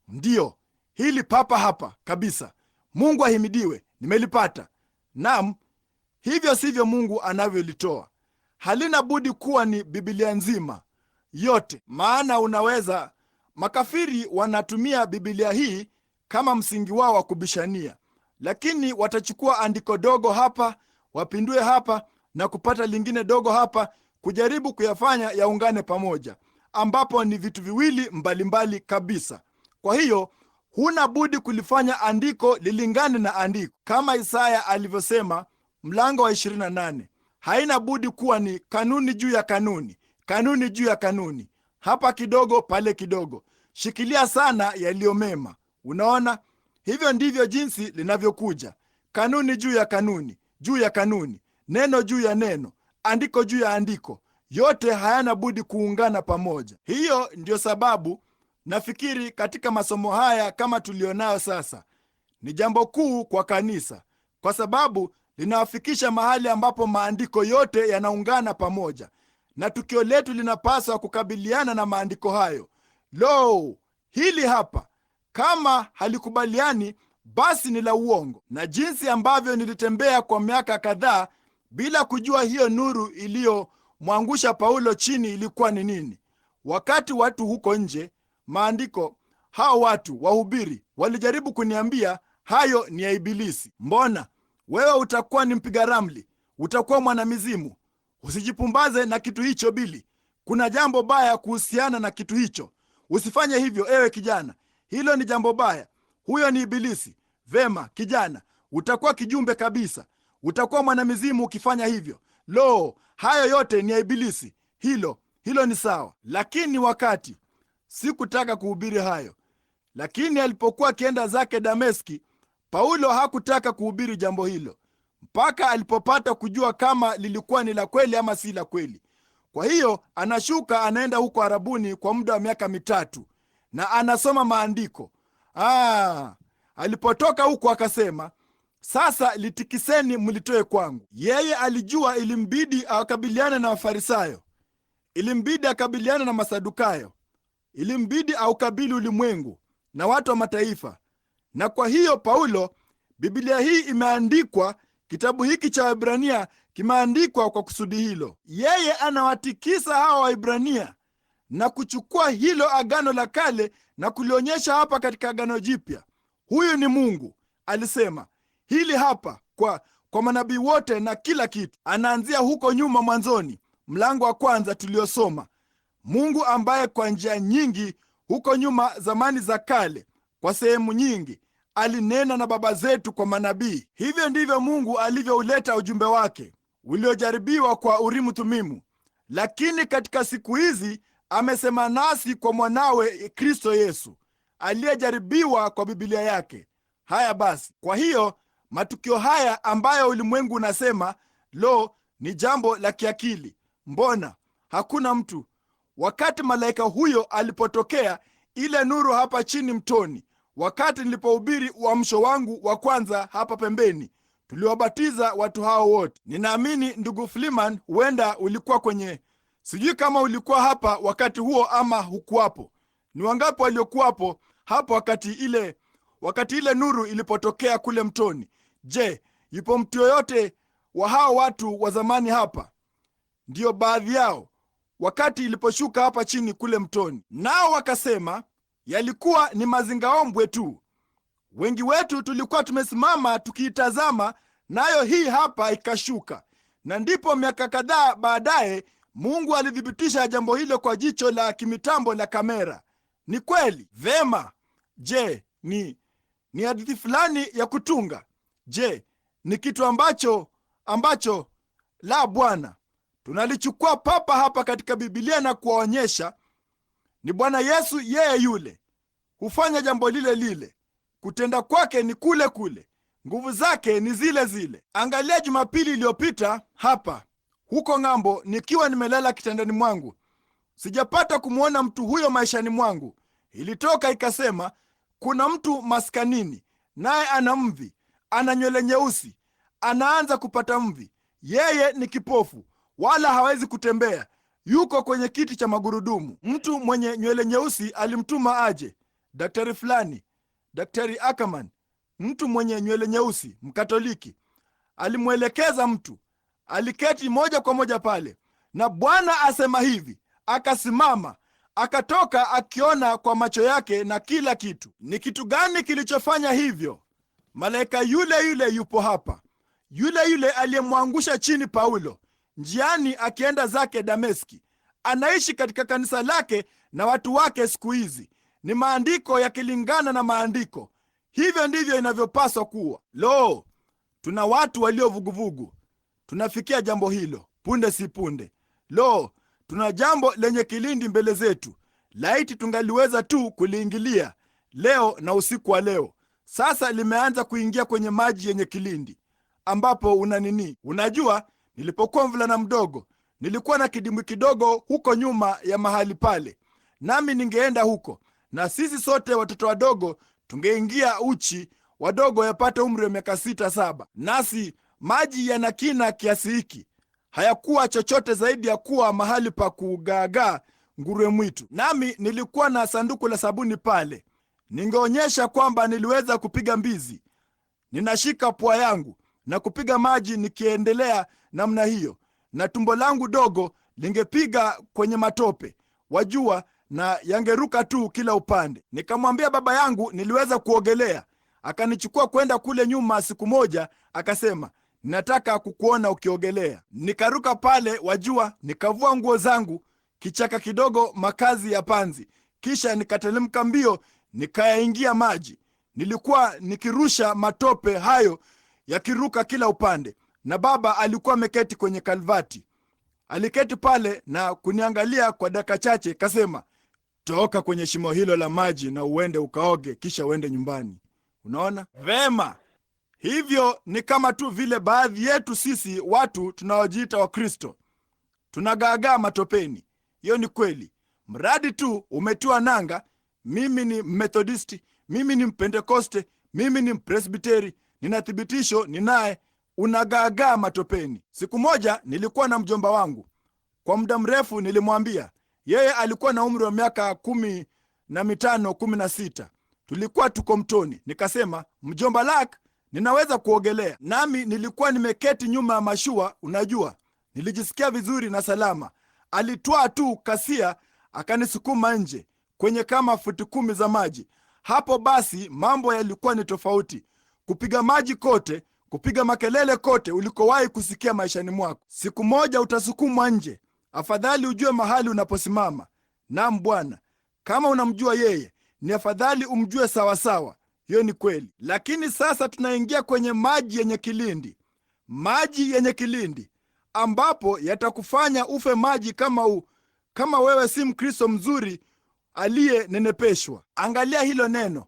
ndiyo, hili papa hapa kabisa, Mungu ahimidiwe, nimelipata. Naam, hivyo sivyo Mungu anavyolitoa. Halina budi kuwa ni Biblia nzima yote. Maana makafiri wanatumia Biblia hii kama msingi wao wa kubishania, lakini watachukua andiko dogo hapa, wapindue hapa na kupata lingine dogo hapa, kujaribu kuyafanya yaungane pamoja, ambapo ni vitu viwili mbalimbali kabisa. Kwa hiyo huna budi kulifanya andiko lilingane na andiko, kama Isaya alivyosema mlango wa 28. Haina budi kuwa ni kanuni juu ya kanuni, kanuni juu ya kanuni, hapa kidogo pale kidogo. Shikilia sana yaliyo mema. Unaona, hivyo ndivyo jinsi linavyokuja, kanuni juu ya kanuni juu ya kanuni, neno juu ya neno, andiko juu ya andiko. Yote hayana budi kuungana pamoja. Hiyo ndio sababu nafikiri katika masomo haya kama tulionayo sasa ni jambo kuu kwa kanisa, kwa sababu linawafikisha mahali ambapo maandiko yote yanaungana pamoja, na tukio letu linapaswa kukabiliana na maandiko hayo. Hili hapa kama halikubaliani, basi ni la uongo. Na jinsi ambavyo nilitembea kwa miaka kadhaa bila kujua hiyo nuru iliyomwangusha Paulo chini ilikuwa ni nini. Wakati watu huko nje maandiko, hao watu wahubiri walijaribu kuniambia hayo ni ya Ibilisi. Mbona wewe utakuwa ni mpiga ramli, utakuwa mwanamizimu, usijipumbaze na kitu hicho Bili. Kuna jambo baya kuhusiana na kitu hicho, usifanye hivyo ewe kijana, hilo ni jambo baya, huyo ni Ibilisi. Vema kijana, utakuwa kijumbe kabisa, utakuwa mwanamizimu ukifanya hivyo. Hayo yote ni ya Ibilisi. Hilo ni sawa. Lakini wakati sikutaka kuhubiri hayo, lakini alipokuwa akienda zake Dameski, Paulo hakutaka kuhubiri jambo hilo mpaka alipopata kujua kama lilikuwa ni la kweli ama si la kweli. Kwa hiyo anashuka anaenda huko Arabuni kwa muda wa miaka 3, na anasoma maandiko. Alipotoka huko akasema, sasa litikiseni mlitoe kwangu. Yeye alijua ilimbidi akabiliane na Wafarisayo, ilimbidi akabiliane na Masadukayo, ilimbidi aukabili ulimwengu na watu wa mataifa. Na kwa hiyo Paulo, Biblia hii imeandikwa, kitabu hiki cha Waebrania kimeandikwa kwa kusudi hilo. Yeye anawatikisa hawa Waebrania na kuchukua hilo agano la kale na kulionyesha hapa katika agano jipya. Huyu ni Mungu, alisema hili hapa kwa manabii wote na kila kitu. Anaanzia huko nyuma mwanzoni, mlango wa kwanza tuliosoma. Mungu ambaye kwa njia nyingi huko nyuma, zamani za kale, kwa sehemu nyingi alinena na baba zetu kwa manabii. Hivyo ndivyo Mungu alivyouleta ujumbe wake uliojaribiwa kwa Urimu Thumimu, lakini katika siku hizi amesema nasi kwa mwanawe Kristo Yesu aliyejaribiwa kwa Biblia yake. Haya basi, kwa hiyo matukio haya ambayo ulimwengu unasema ni jambo la kiakili, mbona hakuna mtu? Wakati malaika huyo alipotokea, ile nuru hapa chini mtoni, wakati nilipohubiri uamsho wangu wa kwanza hapa pembeni, tuliwabatiza watu hao wote. Ninaamini ndugu Freeman, huenda ulikuwa kwenye, sijui kama ulikuwa hapa wakati huo ama hukuwapo. Ni wangapi waliokuwapo hapo wakati ile nuru ilipotokea kule mtoni? Je, yupo mtu yoyote wa hao watu wa zamani hapa? Ndiyo, baadhi yao, wakati iliposhuka hapa chini kule mtoni. Nao wakasema yalikuwa ni mazingaombwe tu. Wengi wetu tulikuwa tumesimama tukiitazama, nayo hii hapa ikashuka. Na ndipo miaka kadhaa baadaye Mungu alithibitisha jambo hilo kwa jicho la kimitambo la kamera. Ni kweli? Vema. Je, ni hadithi fulani ya kutunga? Je, ni kitu ambacho la Bwana, tunalichukua papa hapa katika Biblia na kuwaonyesha ni Bwana Yesu, yeye yule hufanya jambo lile lile, kutenda kwake ni kule kule, nguvu zake ni zile zile. Angalia, Jumapili iliyopita hapa huko ng'ambo, nikiwa nimelala kitandani mwangu, sijapata kumwona mtu huyo maishani mwangu. Ilitoka ikasema kuna mtu maskanini, naye ana mvi, ana nywele nyeusi, anaanza kupata mvi. Yeye ni kipofu, wala hawezi kutembea, yuko kwenye kiti cha magurudumu. Mtu mwenye nywele nyeusi alimtuma aje, daktari fulani, Daktari Ackerman, mtu mwenye nywele nyeusi, Mkatoliki, alimwelekeza mtu. Aliketi moja kwa moja pale, na Bwana asema hivi, akasimama, akatoka akiona kwa macho yake na kila kitu. Ni kitu gani kilichofanya hivyo? Malaika yule yule yupo hapa, yule yule aliyemwangusha chini Paulo njiani akienda zake Dameski. Anaishi katika kanisa lake na watu wake siku hizi. Ni maandiko yakilingana na maandiko. Hivyo ndivyo inavyopaswa kuwa. Tuna watu walio vuguvugu. Tunafikia jambo hilo punde si punde. Tuna jambo lenye kilindi mbele zetu. Laiti tungaliweza tu kuliingilia leo na usiku wa leo. Sasa limeanza kuingia kwenye maji yenye kilindi, ambapo unajua, nilipokuwa mvulana mdogo, nilikuwa na kidimbwi kidogo huko nyuma ya mahali pale, nami ningeenda huko, na sisi sote watoto wadogo tungeingia uchi, wadogo yapata umri wa miaka 6-7. Nasi maji yana kina kiasi hiki. Hayakuwa chochote zaidi ya kuwa mahali pa kugaagaa nguruwe mwitu. Nami nilikuwa na sanduku la sabuni pale. Ningeonyesha kwamba niliweza kupiga mbizi. Ninashika pua yangu na kupiga maji nikiendelea namna hiyo, na tumbo langu dogo lingepiga kwenye matope, wajua, na yangeruka tu kila upande. Nikamwambia baba yangu niliweza kuogelea. Akanichukua kwenda kule nyuma siku moja, akasema, ninataka kukuona ukiogelea. Nikaruka pale, wajua, nikavua nguo zangu, kichaka kidogo, makazi ya panzi, kisha nikatelemka mbio, nikayaingia maji. Nilikuwa nikirusha matope hayo yakiruka kila upande, na baba alikuwa ameketi kwenye kalvati. Aliketi pale na kuniangalia kwa dakika chache, kasema, toka kwenye shimo hilo la maji na uende ukaoge, kisha uende nyumbani. Unaona? Vema. Hivyo ni kama tu vile baadhi yetu sisi watu tunaojiita wa Kristo tunagaagaa matopeni. Hiyo ni kweli. Mradi tu umetiwa nanga, mimi ni Methodisti, mimi ni Mpentekoste, mimi ni Mpresbiteri, nina thibitisho, ninaye. Unagaagaa matopeni. Siku moja nilikuwa na mjomba wangu. Kwa muda mrefu nilimwambia. Yeye alikuwa na umri wa miaka 15, 16. Tulikuwa tuko mtoni. Nikasema, mjomba Lak, ninaweza kuogelea. Nami nilikuwa nimeketi nyuma ya mashua. Unajua, nilijisikia vizuri na salama. Alitwaa tu kasia akanisukuma nje kwenye kama futi 10 za maji. Hapo basi mambo yalikuwa ni tofauti. Kupiga maji kote, kupiga makelele kote ulikowahi kusikia maishani mwako. Siku moja utasukumwa nje. Afadhali ujue mahali unaposimama. Naam Bwana, kama unamjua yeye, ni afadhali umjue sawasawa. Hiyo ni kweli. Lakini sasa tunaingia kwenye maji yenye kilindi. Maji yenye kilindi ambapo yatakufanya ufe maji kama wewe si Mkristo mzuri aliyenenepeshwa. Angalia hilo neno.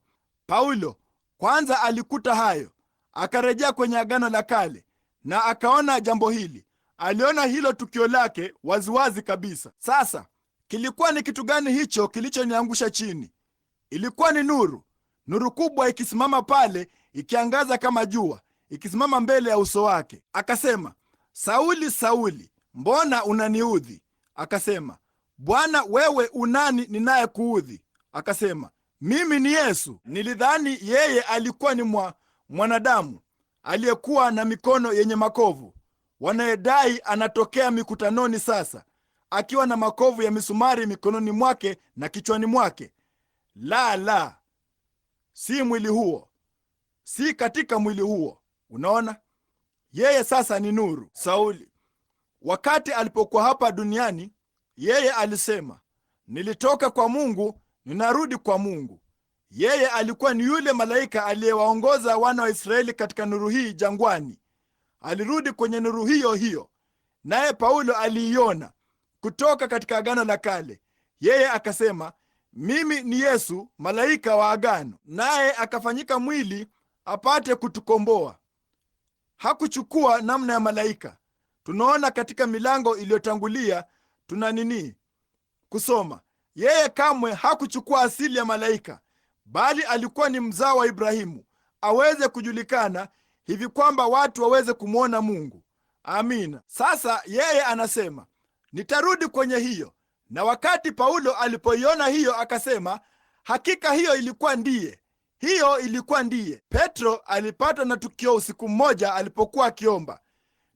Paulo kwanza alikuta hayo, akarejea kwenye Agano la Kale na akaona jambo hili. Aliona hilo tukio lake waziwazi kabisa. Sasa kilikuwa ni kitu gani hicho kilichoniangusha chini? Ilikuwa ni nuru. Nuru kubwa ikisimama pale, ikiangaza kama jua, ikisimama mbele ya uso wake. Akasema, Sauli, Sauli, mbona unaniudhi? Akasema, Bwana, wewe unani ninaye kuudhi? Akasema, mimi ni Yesu. Nilidhani yeye alikuwa ni mwanadamu aliyekuwa na mikono yenye makovu, wanayedai anatokea mikutanoni sasa akiwa na makovu ya misumari mikononi mwake na kichwani mwake. La, si mwili huo, si katika mwili huo. Unaona, yeye sasa ni nuru. Sauli wakati alipokuwa hapa duniani, yeye alisema, nilitoka kwa Mungu, ninarudi kwa Mungu. Yeye alikuwa ni yule malaika aliyewaongoza wana wa Israeli katika nuru hii jangwani. Alirudi kwenye nuru hiyo hiyo, naye Paulo aliiona kutoka katika Agano la Kale. Yeye akasema, mimi ni Yesu, malaika wa agano, naye akafanyika mwili apate kutukomboa. Hakuchukua namna ya malaika. Tunaona katika milango iliyotangulia kusoma. Yeye kamwe hakuchukua asili ya malaika, bali alikuwa ni mzao wa Ibrahimu, aweze kujulikana hivi kwamba watu waweze kumwona Mungu. Amina. Sasa yeye anasema, nitarudi kwenye hiyo. Na wakati Paulo alipoiona hiyo, akasema, hakika hiyo ilikuwa ndiye. Petro alipata na tukio usiku mmoja alipokuwa akiomba.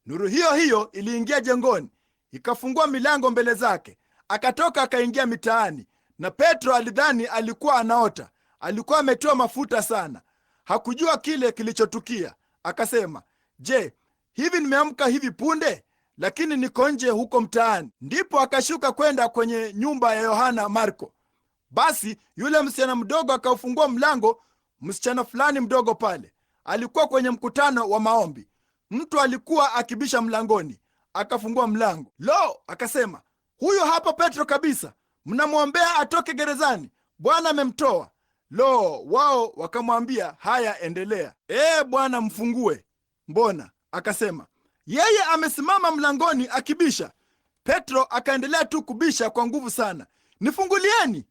Nuru hiyo hiyo iliingia jengoni, ikafungua milango mbele zake. Akatoka akaingia mitaani, na Petro alidhani alikuwa anaota. Alikuwa ametiwa mafuta sana, hakujua kile kilichotukia. Akasema, je, hivi nimeamka hivi punde? Lakini niko nje huko mtaani. Ndipo akashuka kwenda kwenye nyumba ya Yohana Marko. Basi yule msichana mdogo akaufungua mlango. Msichana fulani mdogo pale alikuwa kwenye mkutano wa maombi. Mtu alikuwa akibisha mlangoni, akafungua mlango. Lo, akasema, huyo hapa Petro kabisa, mnamwombea atoke gerezani, Bwana amemtoa. Lo, wao wakamwambia, haya, endelea. Bwana, mfungue. Mbona? Akasema, yeye amesimama mlangoni akibisha. Petro akaendelea tu kubisha kwa nguvu sana, nifungulieni.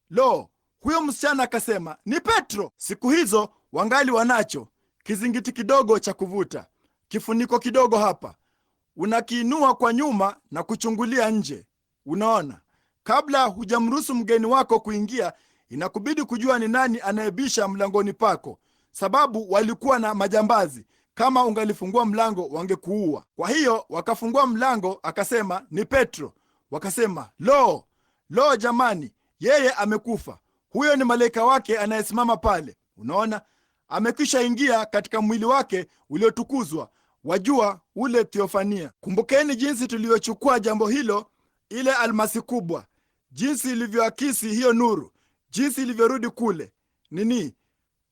Lo, huyo msichana akasema, ni Petro. Siku hizo wangali wanacho kizingiti kidogo cha kuvuta, kifuniko kidogo hapa, unakiinua kwa nyuma na kuchungulia nje. Unaona, kabla hujamruhusu mgeni wako kuingia, inakubidi kujua ni nani anayebisha mlangoni pako, sababu walikuwa na majambazi. Kama ungalifungua mlango wangekuua. Kwa hiyo wakafungua mlango, akasema, ni Petro. Wakasema, lo jamani, yeye amekufa. Huyo ni malaika wake anayesimama pale. Unaona, amekwisha ingia katika mwili wake uliotukuzwa. Wajua, ule theofania. Kumbukeni jinsi tulivyochukua jambo hilo, ile almasi kubwa, jinsi ilivyoakisi hiyo nuru, jinsi ilivyorudi kule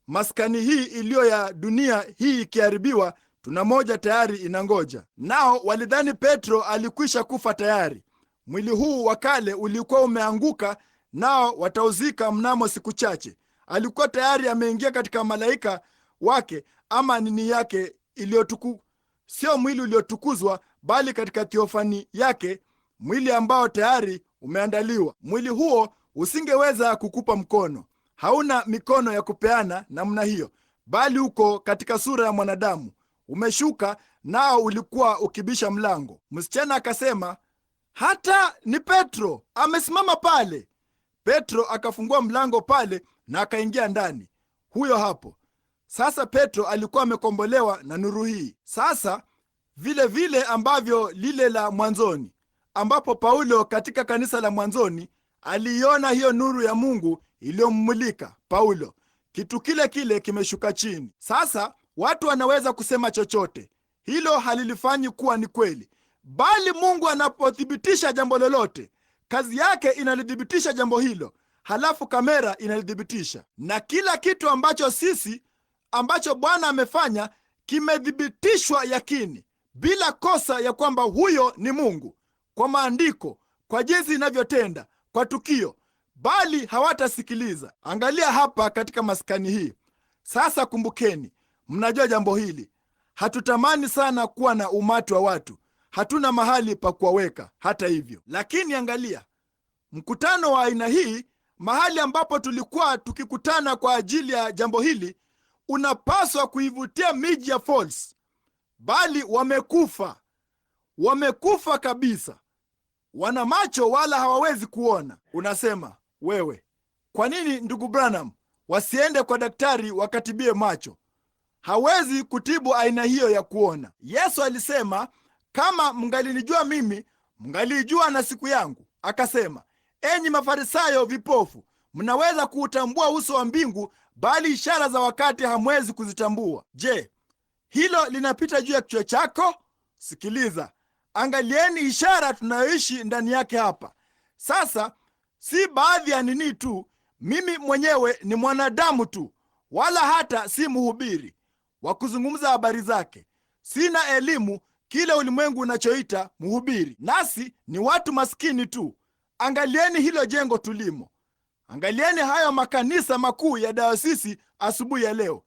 maskani hii iliyo ya dunia hii ikiharibiwa, tuna moja tayari inangoja. Nao walidhani Petro alikwisha kufa tayari. Mwili huu wa kale ulikuwa umeanguka, nao watauzika mnamo siku chache. Alikuwa tayari ameingia katika malaika wake, ama yake sio mwili uliotukuzwa, bali katika theofani yake, mwili ambao tayari umeandaliwa. Mwili huo usingeweza kukupa mkono. Hauna mikono ya kupeana namna hiyo, bali uko katika sura ya mwanadamu. Umeshuka nao ulikuwa ukibisha mlango. Msichana akasema, hata ni Petro amesimama pale. Petro akafungua mlango pale na akaingia ndani. Huyo hapo. Sasa Petro alikuwa amekombolewa na nuru hii. Sasa vile vile ambavyo lile la mwanzoni, ambapo Paulo katika kanisa la mwanzoni aliiona hiyo nuru ya Mungu iliyommulika Paulo, kitu kile kile kimeshuka chini. Sasa watu wanaweza kusema chochote, hilo halilifanyi kuwa ni kweli, bali Mungu anapothibitisha jambo lolote, kazi yake inalithibitisha jambo hilo, halafu kamera inalithibitisha. Na kila kitu ambacho Bwana amefanya kimethibitishwa yakini, bila kosa, ya kwamba huyo ni Mungu, kwa maandiko, kwa jinsi inavyotenda, kwa tukio, bali hawatasikiliza. Angalia hapa katika maskani hii. Sasa kumbukeni, mnajua jambo hili. Hatutamani sana kuwa na umati wa watu, hatuna mahali pa kuwaweka hata hivyo. Lakini angalia, mkutano wa aina hii, mahali ambapo tulikuwa tukikutana kwa ajili ya jambo hili, unapaswa kuivutia miji ya Falls, bali wamekufa kabisa. Wana macho wala hawawezi kuona. Unasema wewe, kwa nini ndugu Branham wasiende kwa daktari wakatibie macho? Hawezi kutibu aina hiyo ya kuona. Yesu alisema, kama mngalinijua mimi, mngalijua na siku yangu. Akasema, enyi Mafarisayo vipofu, mnaweza kuutambua uso wa mbingu, bali ishara za wakati hamwezi kuzitambua. Je, hilo linapita juu ya kichwa chako? Sikiliza, angalieni ishara tunayoishi ndani yake hapa sasa. Si baadhi ya nini tu, mimi mwenyewe ni mwanadamu tu, wala hata si mhubiri wa kuzungumza habari zake. Sina elimu kile ulimwengu unachoita mhubiri, nasi ni watu maskini tu. Angalieni hilo jengo tulimo, angalieni hayo makanisa makuu ya dayosisi asubuhi ya leo,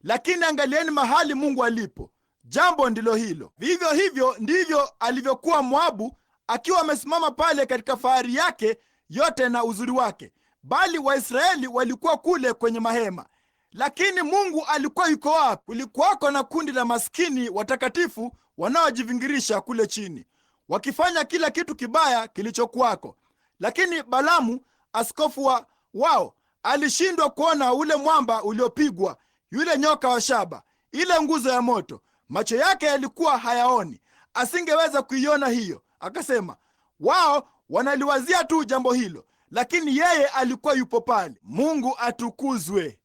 lakini angalieni mahali Mungu alipo. Jambo ndilo hilo. Vivyo hivyo ndivyo alivyokuwa Moabu, akiwa amesimama pale katika fahari yake yote na uzuri wake, bali Waisraeli walikuwa kule kwenye mahema. Lakini Mungu alikuwa yuko wapi? Kulikuwako na kundi la maskini watakatifu wanaojivingirisha kule chini, wakifanya kila kitu kibaya kilichokuwako. Lakini Balamu, askofu wao, alishindwa kuona ule mwamba uliopigwa, yule nyoka wa shaba, ile nguzo ya moto. Macho yake yalikuwa hayaoni, asingeweza kuiona hiyo. Akasema, wao wanaliwazia tu jambo hilo, lakini yeye alikuwa yupo pale. Mungu atukuzwe.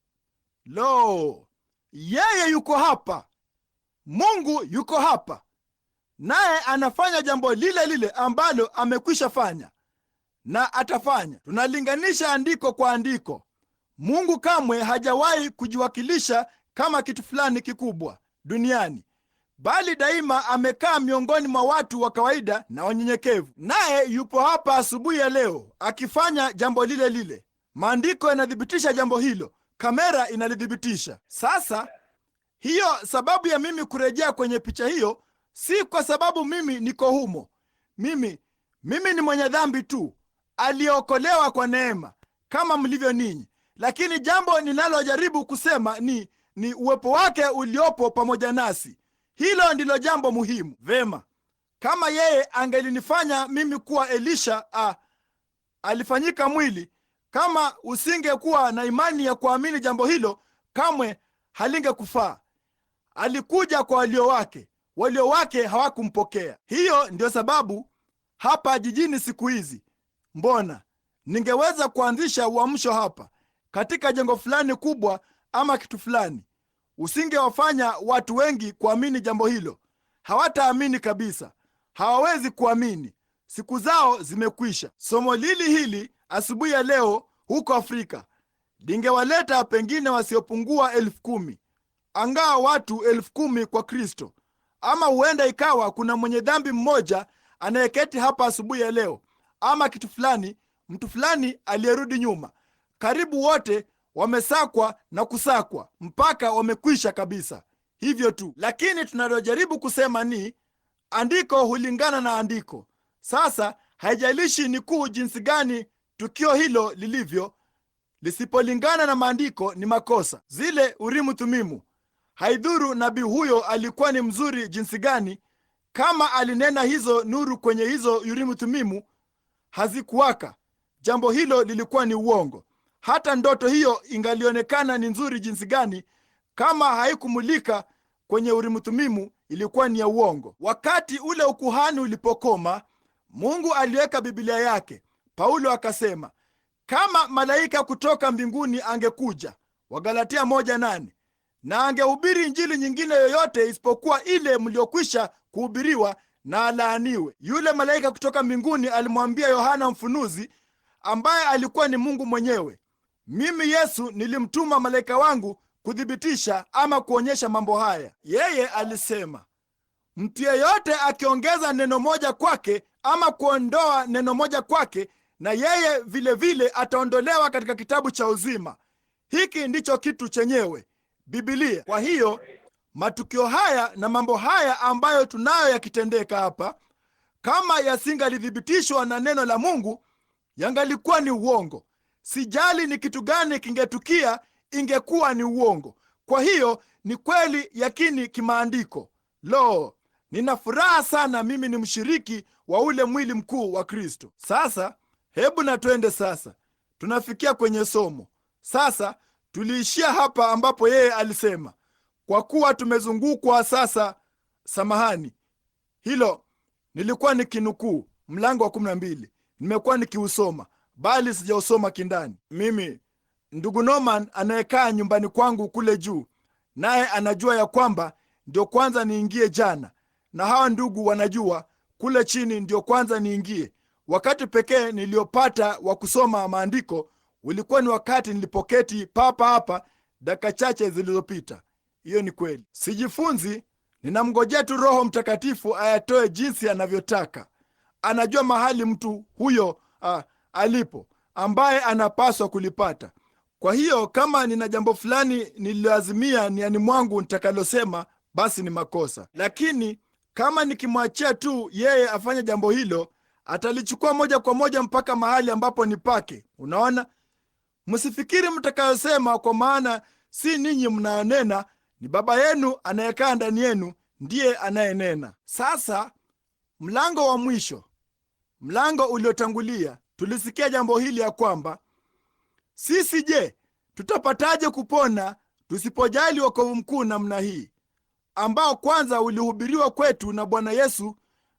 Lo, yeye yuko hapa. Mungu yuko hapa, naye anafanya jambo lile lile ambalo amekwisha fanya na atafanya. Tunalinganisha andiko kwa andiko. Mungu kamwe hajawahi kujiwakilisha kama kitu fulani kikubwa duniani, bali daima amekaa miongoni mwa watu wa kawaida na wanyenyekevu. Naye yupo hapa asubuhi ya leo akifanya jambo lile lile. Maandiko yanathibitisha jambo hilo, kamera inalithibitisha. Sasa hiyo sababu ya mimi kurejea kwenye picha hiyo si kwa sababu mimi niko humo. Mimi ni mwenye dhambi tu aliyeokolewa kwa neema kama mlivyo ninyi. Lakini jambo ninalojaribu kusema ni uwepo wake uliopo pamoja nasi. Hilo ndilo jambo muhimu. Vema, kama yeye angelinifanya mimi kuwa Elisha alifanyika mwili, kama usingekuwa na imani ya kuamini jambo hilo, kamwe halingekufaa. Alikuja kwa walio wake hawakumpokea. Hiyo ndio sababu hapa jijini siku hizi, mbona ningeweza kuanzisha uamsho hapa katika jengo fulani kubwa ama kitu fulani, usingewafanya watu wengi kuamini jambo hilo. Hawataamini kabisa, hawawezi kuamini. Siku zao zimekwisha. Somo hili asubuhi ya leo huko Afrika lingewaleta pengine wasiopungua 10,000, angaa watu 10,000 kwa Kristo. Ama huenda ikawa kuna mwenye dhambi mmoja anayeketi hapa asubuhi ya leo, ama kitu fulani, mtu fulani aliyerudi nyuma. Karibu wote wamesakwa na kusakwa mpaka wamekwisha kabisa. Hivyo tu. Lakini tunalojaribu kusema ni andiko hulingana na andiko. Sasa haijalishi ni kuu jinsi gani tukio hilo lilivyo, lisipolingana na maandiko ni makosa. Zile Urimu Thumimu, haidhuru nabii huyo alikuwa ni mzuri jinsi gani, kama alinena hizo nuru kwenye hizo Urimu Thumimu hazikuwaka, jambo hilo lilikuwa ni uongo. Hata ndoto hiyo ingalionekana ni nzuri jinsi gani, kama haikumulika kwenye Urimu Thumimu, ilikuwa ni ya uongo. Wakati ule ukuhani ulipokoma, Mungu aliweka Biblia yake. Paulo akasema, kama malaika kutoka mbinguni angekuja, Wagalatia 1:8, na angehubiri injili nyingine yoyote isipokuwa ile mliokwisha kuhubiriwa, na alaaniwe. Yule malaika kutoka mbinguni alimwambia Yohana Mfunuzi, ambaye alikuwa ni Mungu mwenyewe, mimi Yesu nilimtuma malaika wangu kuthibitisha ama kuonyesha mambo haya. Yeye alisema, mtu yeyote akiongeza neno moja kwake ama kuondoa neno moja kwake, na yeye vile vile ataondolewa katika kitabu cha uzima. Hiki ndicho kitu chenyewe, Biblia. Kwa hiyo matukio haya na mambo haya ambayo tunayo yakitendeka hapa, kama yasingalithibitishwa na neno la Mungu, yangalikuwa ni uongo. Sijali ni kitu gani kingetukia, ingekuwa ni uongo. Kwa hiyo ni kweli yakini kimaandiko. Lo, nina furaha sana mimi ni mshiriki wa ule mwili mkuu wa Kristo. Sasa hebu na twende sasa, tunafikia kwenye somo. Sasa tuliishia hapa ambapo yeye alisema, kwa kuwa tumezungukwa sasa. Samahani, hilo nilikuwa nikinukuu mlango wa 12. Nimekuwa nikiusoma bali sijausoma kindani. Mimi ndugu Norman anayekaa nyumbani kwangu kule juu, naye anajua ya kwamba ndio kwanza niingie jana, na hawa ndugu wanajua kule chini ndio kwanza niingie. Wakati pekee niliopata wa kusoma maandiko ulikuwa ni wakati nilipoketi papa hapa dakika chache zilizopita. Hiyo ni kweli. Sijifunzi, ninamngojea tu Roho Mtakatifu ayatoe jinsi anavyotaka. Anajua mahali mtu huyo alipo, ambaye anapaswa kulipata. Kwa hiyo kama nina jambo fulani niliazimia niani mwangu nitakalosema, basi ni makosa. Lakini kama nikimwachia tu yeye afanye jambo hilo, atalichukua moja kwa moja mpaka mahali ambapo ni pake. Unaona, msifikiri mtakayosema, kwa maana si ninyi mnaonena, ni Baba yenu anayekaa ndani yenu ndiye anayenena. Sasa mlango wa mwisho, mlango uliotangulia, tulisikia jambo hili ya kwamba sisi je, tutapataje kupona tusipojali wokovu mkuu namna hii, ambao kwanza ulihubiriwa kwetu na Bwana Yesu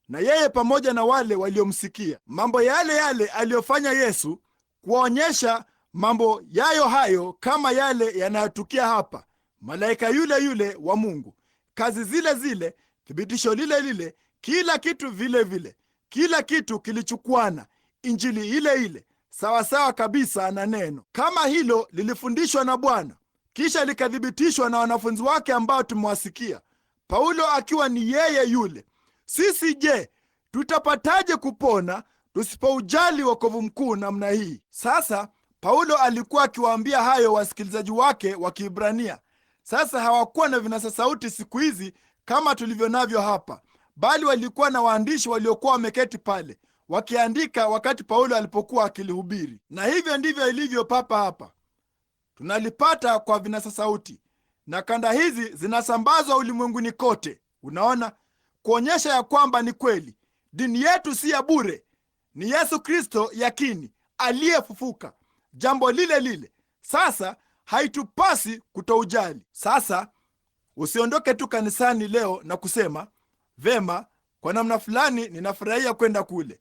na yeye pamoja na wale waliomsikia. Mambo yale yale aliyofanya Yesu, kuwaonyesha mambo yayo hayo kama yale yanayotukia hapa, malaika yule yule wa Mungu, kazi zile zile, thibitisho lile lile, kila kitu vile vile, kila kitu kilichukuana, injili ile ile, sawasawa kabisa na neno. Kama hilo lilifundishwa na Bwana kisha likathibitishwa na wanafunzi wake ambao tumewasikia, Paulo akiwa ni yeye yule, sisi je, tutapataje kupona tusipoujali wokovu mkuu namna hii? Sasa Paulo alikuwa akiwaambia hayo wasikilizaji wake wa Kiebrania. Sasa hawakuwa na vinasa sauti siku hizi kama tulivyo navyo hapa, bali walikuwa na waandishi waliokuwa wameketi pale wakiandika wakati Paulo alipokuwa akilihubiri. Na hivyo ndivyo ilivyo papa hapa. Tunalipata kwa vinasa sauti, na kanda hizi zinasambazwa ulimwenguni kote. Unaona, kuonyesha ya kwamba ni kweli dini yetu si ya bure, ni Yesu Kristo yakini aliyefufuka, jambo lile lile. Sasa haitupasi kutoujali. Sasa usiondoke tu kanisani leo na kusema, vema, kwa namna fulani ninafurahia kwenda kule,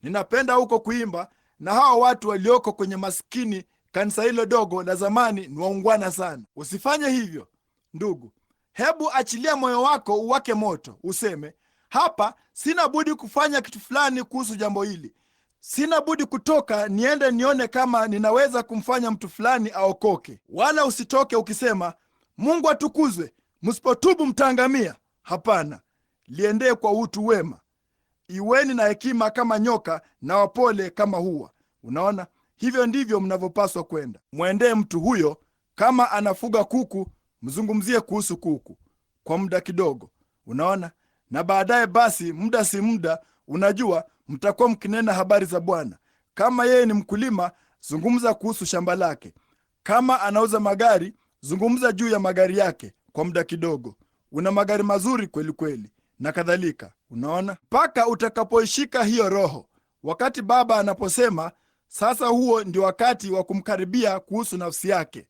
ninapenda huko kuimba, na hawa watu walioko kwenye maskini kanisa hilo dogo la zamani ni waungwana sana. Usifanye hivyo ndugu. Hebu achilia moyo wako uwake moto, useme, hapa sina budi kufanya kitu fulani kuhusu jambo hili. Sina budi kutoka niende nione kama ninaweza kumfanya mtu fulani aokoke. Wala usitoke ukisema, Mungu atukuzwe, msipotubu mtaangamia. Hapana, liendee kwa utu wema. Iweni na hekima kama nyoka na wapole kama hua. Unaona, hivyo ndivyo mnavyopaswa kwenda. Mwendee mtu huyo kama anafuga kuku, mzungumzie kuhusu kuku kwa muda kidogo. Unaona, na baadaye basi muda si muda, unajua, mtakuwa mkinena habari za Bwana. Kama yeye ni mkulima, zungumza kuhusu shamba lake. Kama anauza magari, zungumza juu ya magari yake kwa muda kidogo. Una magari mazuri kweli kweli, na kadhalika. Unaona, mpaka utakapoishika hiyo roho. Wakati baba anaposema, sasa huo ndio wakati wa kumkaribia kuhusu nafsi yake,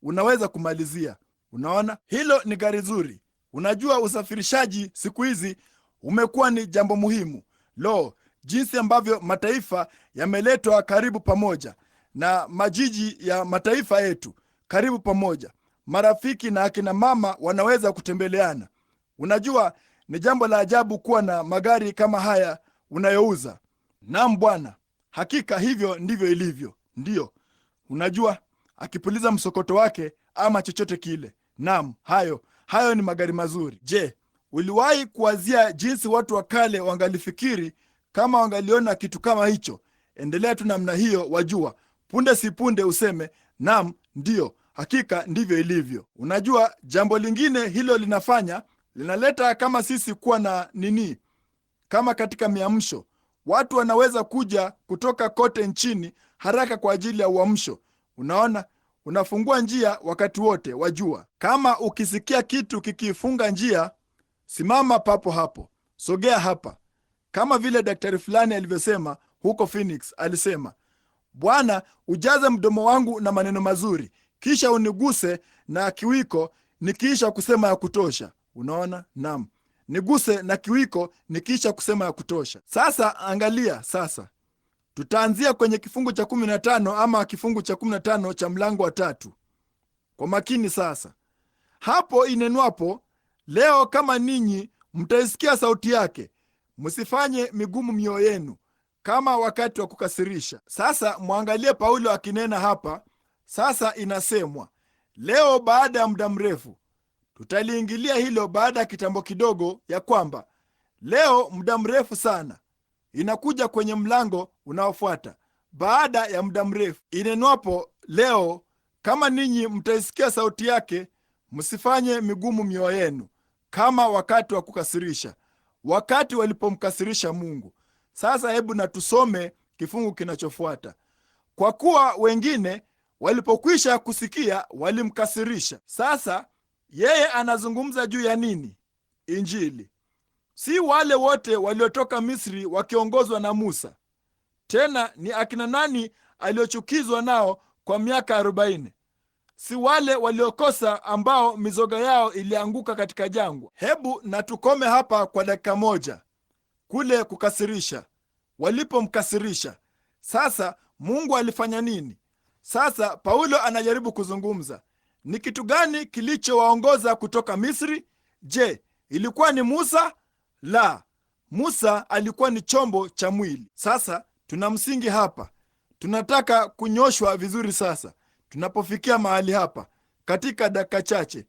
unaweza kumalizia. Unaona, hilo ni gari zuri. Unajua, usafirishaji siku hizi umekuwa ni jambo muhimu. Jinsi ambavyo mataifa yameletwa karibu pamoja, na majiji ya mataifa yetu karibu pamoja. Marafiki na akina mama wanaweza kutembeleana. Unajua, ni jambo la ajabu kuwa na magari kama haya unayouza. Naam bwana, hakika hivyo ndivyo ilivyo. Ndiyo, unajua, akipuliza msokoto wake ama chochote kile. Naam, hayo ni magari mazuri. Je, uliwahi kuwazia jinsi watu wa kale wangalifikiri kama wangaliona kitu kama hicho? Endelea tu namna hiyo, wajua, punde si punde useme, naam, ndiyo, hakika ndivyo ilivyo. Unajua, jambo lingine hilo linaleta kama sisi kuwa na nini, kama katika miamsho. Watu wanaweza kuja kutoka kote nchini haraka kwa ajili ya uamsho. Unaona, unafungua njia wakati wote, wajua. Kama ukisikia kitu kikifunga njia, simama papo hapo, sogea hapa. Kama vile daktari fulani alivyosema huko Phoenix, alisema, Bwana, ujaze mdomo wangu na maneno mazuri, kisha uniguse na kiwiko nikiisha kusema ya kutosha. Unaona? Naam, niguse na kiwiko nikiisha kusema ya kutosha. Sasa angalia, sasa tutaanzia kwenye kifungu cha 15 ama kifungu cha 15 cha mlango wa 3. Kwa makini sasa. Hapo inenwapo, leo kama ninyi mtaisikia sauti yake, msifanye migumu mioyo yenu kama wakati wa kukasirisha. Sasa mwangalie Paulo akinena hapa. Sasa inasemwa leo baada ya muda mrefu. Tutaliingilia hilo baada ya kitambo kidogo, ya kwamba leo muda mrefu sana inakuja kwenye mlango unaofuata baada ya muda mrefu. Inenwapo leo kama ninyi mtaisikia sauti yake, msifanye migumu mioyo yenu kama wakati wa kukasirisha, wakati walipomkasirisha Mungu. Sasa hebu na tusome kifungu kinachofuata. Kwa kuwa wengine walipokwisha kusikia walimkasirisha. Sasa yeye anazungumza juu ya nini? Injili. Si wale wote waliotoka Misri wakiongozwa na Musa. Tena ni akina nani aliochukizwa nao kwa miaka 40? Si wale waliokosa ambao mizoga yao ilianguka katika jangwa. Hebu na tukome hapa kwa dakika moja. Kule kukasirisha, walipomkasirisha, sasa Mungu alifanya nini? Sasa Paulo anajaribu kuzungumza, ni kitu gani kilichowaongoza kutoka Misri? Je, ilikuwa ni Musa? La, Musa alikuwa ni chombo cha mwili. Sasa tuna msingi hapa, tunataka kunyoshwa vizuri. Sasa tunapofikia mahali hapa, katika dakika chache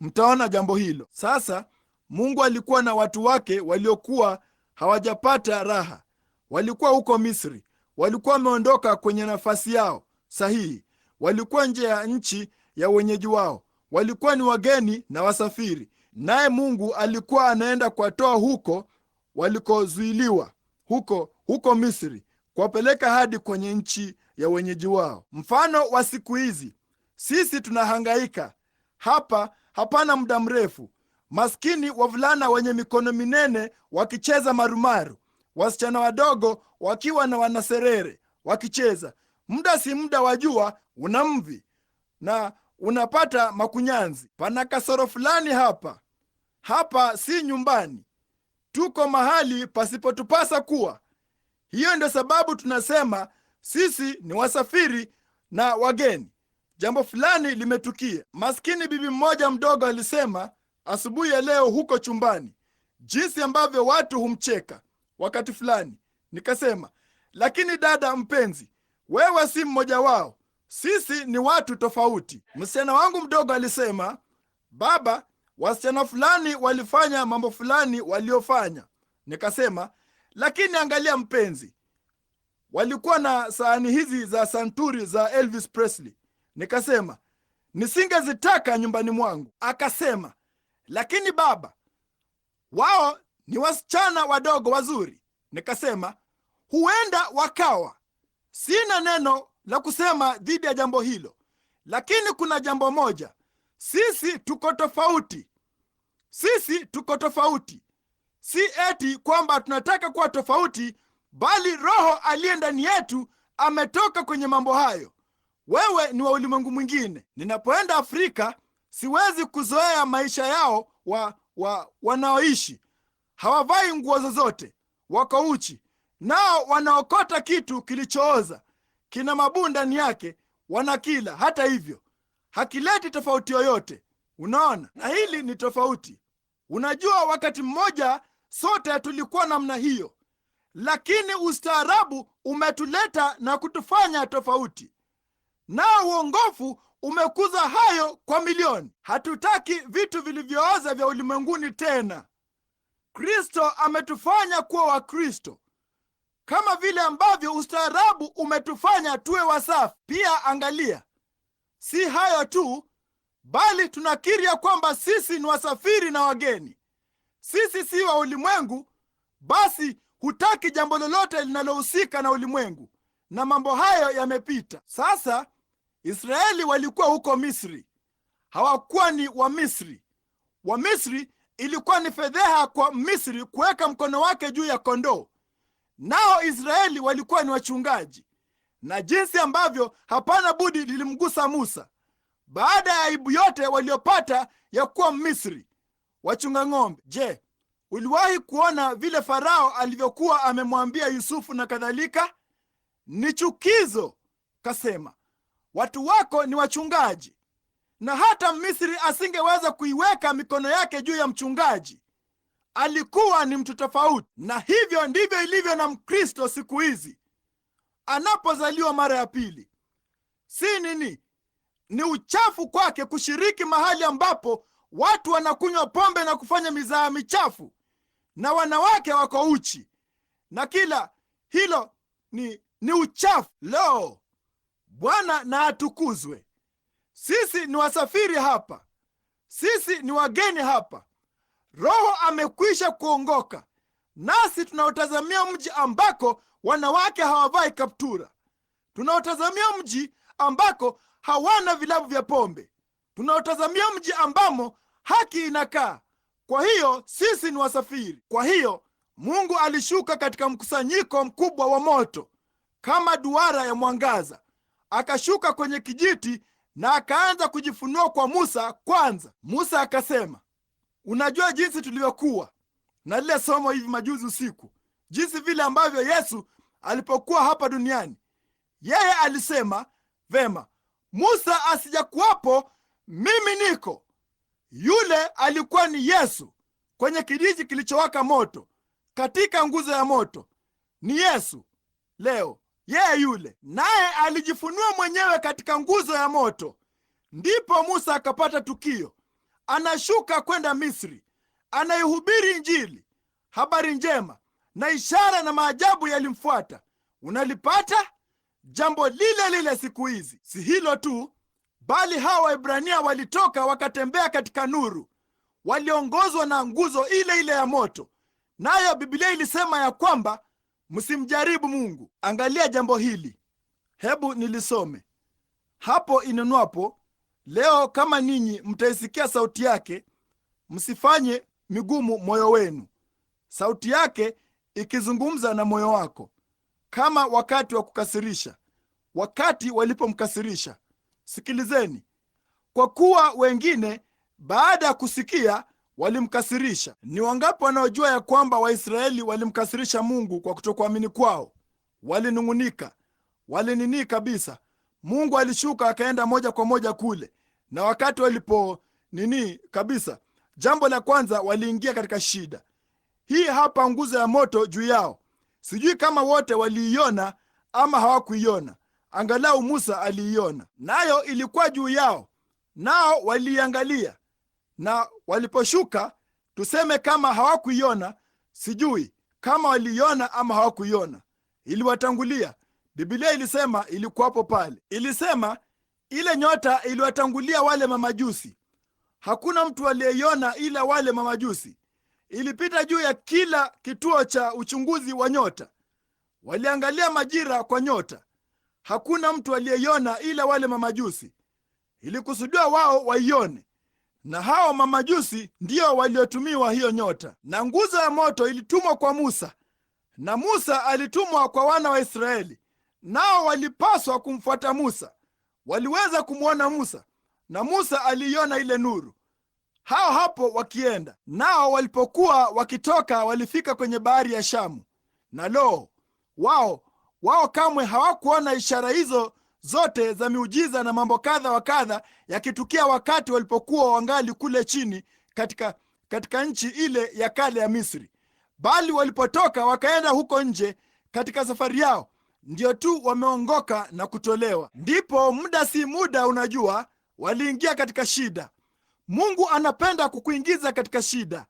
mtaona jambo hilo. Sasa Mungu alikuwa na watu wake waliokuwa hawajapata raha. Walikuwa huko Misri, walikuwa wameondoka kwenye nafasi yao sahihi, walikuwa nje ya nchi ya wenyeji wao, walikuwa ni wageni na wasafiri. Naye Mungu alikuwa anaenda kuwatoa huko walikozuiliwa, huko Misri, kuwapeleka hadi kwenye nchi ya wenyeji wao. Mfano wa siku hizi, sisi tunahangaika hapa, hapana muda mrefu, maskini wavulana wenye mikono minene wakicheza marumaru, wasichana wadogo wakiwa na wanaserere wakicheza. Muda si muda, wajua, unamvi na unapata makunyanzi. Pana kasoro fulani hapa. Hapa si nyumbani, tuko mahali pasipotupasa kuwa. Hiyo ndio sababu tunasema sisi ni wasafiri na wageni. Jambo fulani limetukia. Maskini bibi mmoja mdogo alisema asubuhi ya leo huko chumbani, jinsi ambavyo watu humcheka wakati fulani. Nikasema, lakini dada mpenzi, wewe si mmoja wao, sisi ni watu tofauti. Msichana wangu mdogo alisema, baba, wasichana fulani walifanya mambo fulani waliofanya. Nikasema, lakini angalia mpenzi, walikuwa na sahani hizi za santuri za Elvis Presley. Nikasema, nisingezitaka nyumbani mwangu. Akasema, lakini baba, wao ni wasichana wadogo wazuri. Nikasema, huenda wakawa, Sina neno la kusema dhidi ya jambo hilo, lakini kuna jambo moja: sisi tuko tofauti. Sisi tuko tofauti, si eti kwamba tunataka kuwa tofauti, bali Roho aliye ndani yetu ametoka kwenye mambo hayo. Wewe ni wa ulimwengu mwingine. Ninapoenda Afrika, siwezi kuzoea maisha yao wanaoishi. Hawavai nguo zozote, wako uchi, nao wanaokota kitu kilichooza, kina mabuu ndani yake, wanakila. Hata hivyo hakileti tofauti yoyote. Unaona, na hili ni tofauti. Unajua, wakati mmoja sote tulikuwa namna hiyo, lakini ustaarabu umetuleta na kutufanya tofauti, nao uongofu umekuza hayo kwa milioni. Hatutaki vitu vilivyooza vya ulimwenguni tena. Kristo ametufanya kuwa Wakristo, kama vile ambavyo ustaarabu umetufanya tuwe wasafi. Pia angalia, si hayo tu, bali tunakiri ya kwamba sisi ni wasafiri na wageni. Sisi si wa ulimwengu, basi hutaki jambo lolote linalohusika na ulimwengu, na mambo hayo yamepita. Sasa Israeli walikuwa huko Misri, hawakuwa ni Wamisri. Wamisri ilikuwa ni fedheha kwa Misri kuweka mkono wake juu ya kondoo, nao Israeli walikuwa ni wachungaji, na jinsi ambavyo hapana budi lilimgusa Musa baada ya aibu yote waliopata ya kuwa Misri, wachunga ng'ombe. Je, uliwahi kuona vile Farao alivyokuwa amemwambia Yusufu na kadhalika? Ni chukizo. Kasema, watu wako ni wachungaji. Na hata Misri asingeweza kuiweka mikono yake juu ya mchungaji. Alikuwa ni mtu tofauti. Na hivyo ndivyo ilivyo na Mkristo siku hizi. Anapozaliwa mara ya pili, si nini, ni uchafu kwake kushiriki mahali ambapo watu wanakunywa pombe na kufanya mizaha michafu, na wanawake wako uchi, na kila hilo ni uchafu. Lo, Bwana na atukuzwe. Sisi ni wasafiri hapa, sisi ni wageni hapa. Roho amekwisha kuongoka, nasi tunaotazamia mji ambako wanawake hawavai kaptura. Tunaotazamia mji ambako hawana vilabu vya pombe. Tunaotazamia mji ambamo haki inakaa. Kwa hiyo sisi ni wasafiri. Kwa hiyo Mungu alishuka katika mkusanyiko mkubwa wa moto kama duara ya mwangaza, akashuka kwenye kijiti na akaanza kujifunua kwa Musa kwanza. Musa akasema, unajua jinsi tulivyokuwa na lile somo hivi majuzi usiku, jinsi vile ambavyo Yesu alipokuwa hapa duniani. Yeye alisema, vema, Musa asijakuwapo, mimi niko. Yule alikuwa ni Yesu kwenye kijiji kilichowaka moto, katika nguzo ya moto. Ni Yesu leo, yeye yule, naye alijifunua mwenyewe katika nguzo ya moto. Ndipo Musa akapata tukio, anashuka kwenda Misri, anaihubiri Injili, habari njema, na ishara na maajabu yalimfuata. Unalipata jambo lile lile siku hizi. Si hilo tu, bali hawa Waebrania walitoka wakatembea katika nuru, waliongozwa na nguzo ile ile ya moto, nayo Biblia ilisema ya kwamba msimjaribu Mungu. Angalia jambo hili, hebu nilisome hapo inenwapo, leo kama ninyi mtaisikia sauti yake, msifanye migumu moyo wenu. Sauti yake ikizungumza na moyo wako, kama wakati wa kukasirisha, wakati walipomkasirisha. Sikilizeni, kwa kuwa wengine baada ya kusikia walimkasirisha. Ni wangapi wanaojua ya kwamba Waisraeli walimkasirisha Mungu kwa kutokuamini kwao? Walinung'unika, walinini kabisa. Mungu alishuka akaenda moja kwa moja kule, na wakati walipo nini kabisa, jambo la kwanza waliingia katika shida. Hii hapa nguzo ya moto juu yao. Sijui kama wote waliiona ama hawakuiona. Angalau Musa aliiona, nayo ilikuwa juu yao, nao waliangalia. Na waliposhuka, tuseme kama hawakuiona, sijui kama waliiona ama hawakuiona, iliwatangulia. Biblia ilisema ilikuwapo pale. Ilisema ile nyota iliwatangulia wale mamajusi. Hakuna mtu aliyeiona ila wale mamajusi. Ilipita juu ya kila kituo cha uchunguzi wa nyota. Waliangalia majira kwa nyota. hakuna mtu aliyeiona ila wale mamajusi. Ilikusudiwa wao waione, na hao mamajusi ndio waliotumiwa hiyo nyota. Na nguzo ya moto ilitumwa kwa Musa, na Musa alitumwa kwa wana wa Israeli, nao walipaswa kumfuata Musa. Waliweza kumwona Musa, na Musa aliiona ile nuru. Hao hapo wakienda, nao walipokuwa wakitoka walifika kwenye bahari ya Shamu. Na lo, wao kamwe hawakuona ishara hizo zote za miujiza na mambo kadha wa kadha yakitukia wakati walipokuwa wangali kule chini katika nchi ile ya kale ya Misri. Bali walipotoka wakaenda huko nje katika safari yao, ndio tu wameongoka na kutolewa. Ndipo muda si muda, unajua, waliingia katika shida. Mungu anapenda kukuingiza katika shida.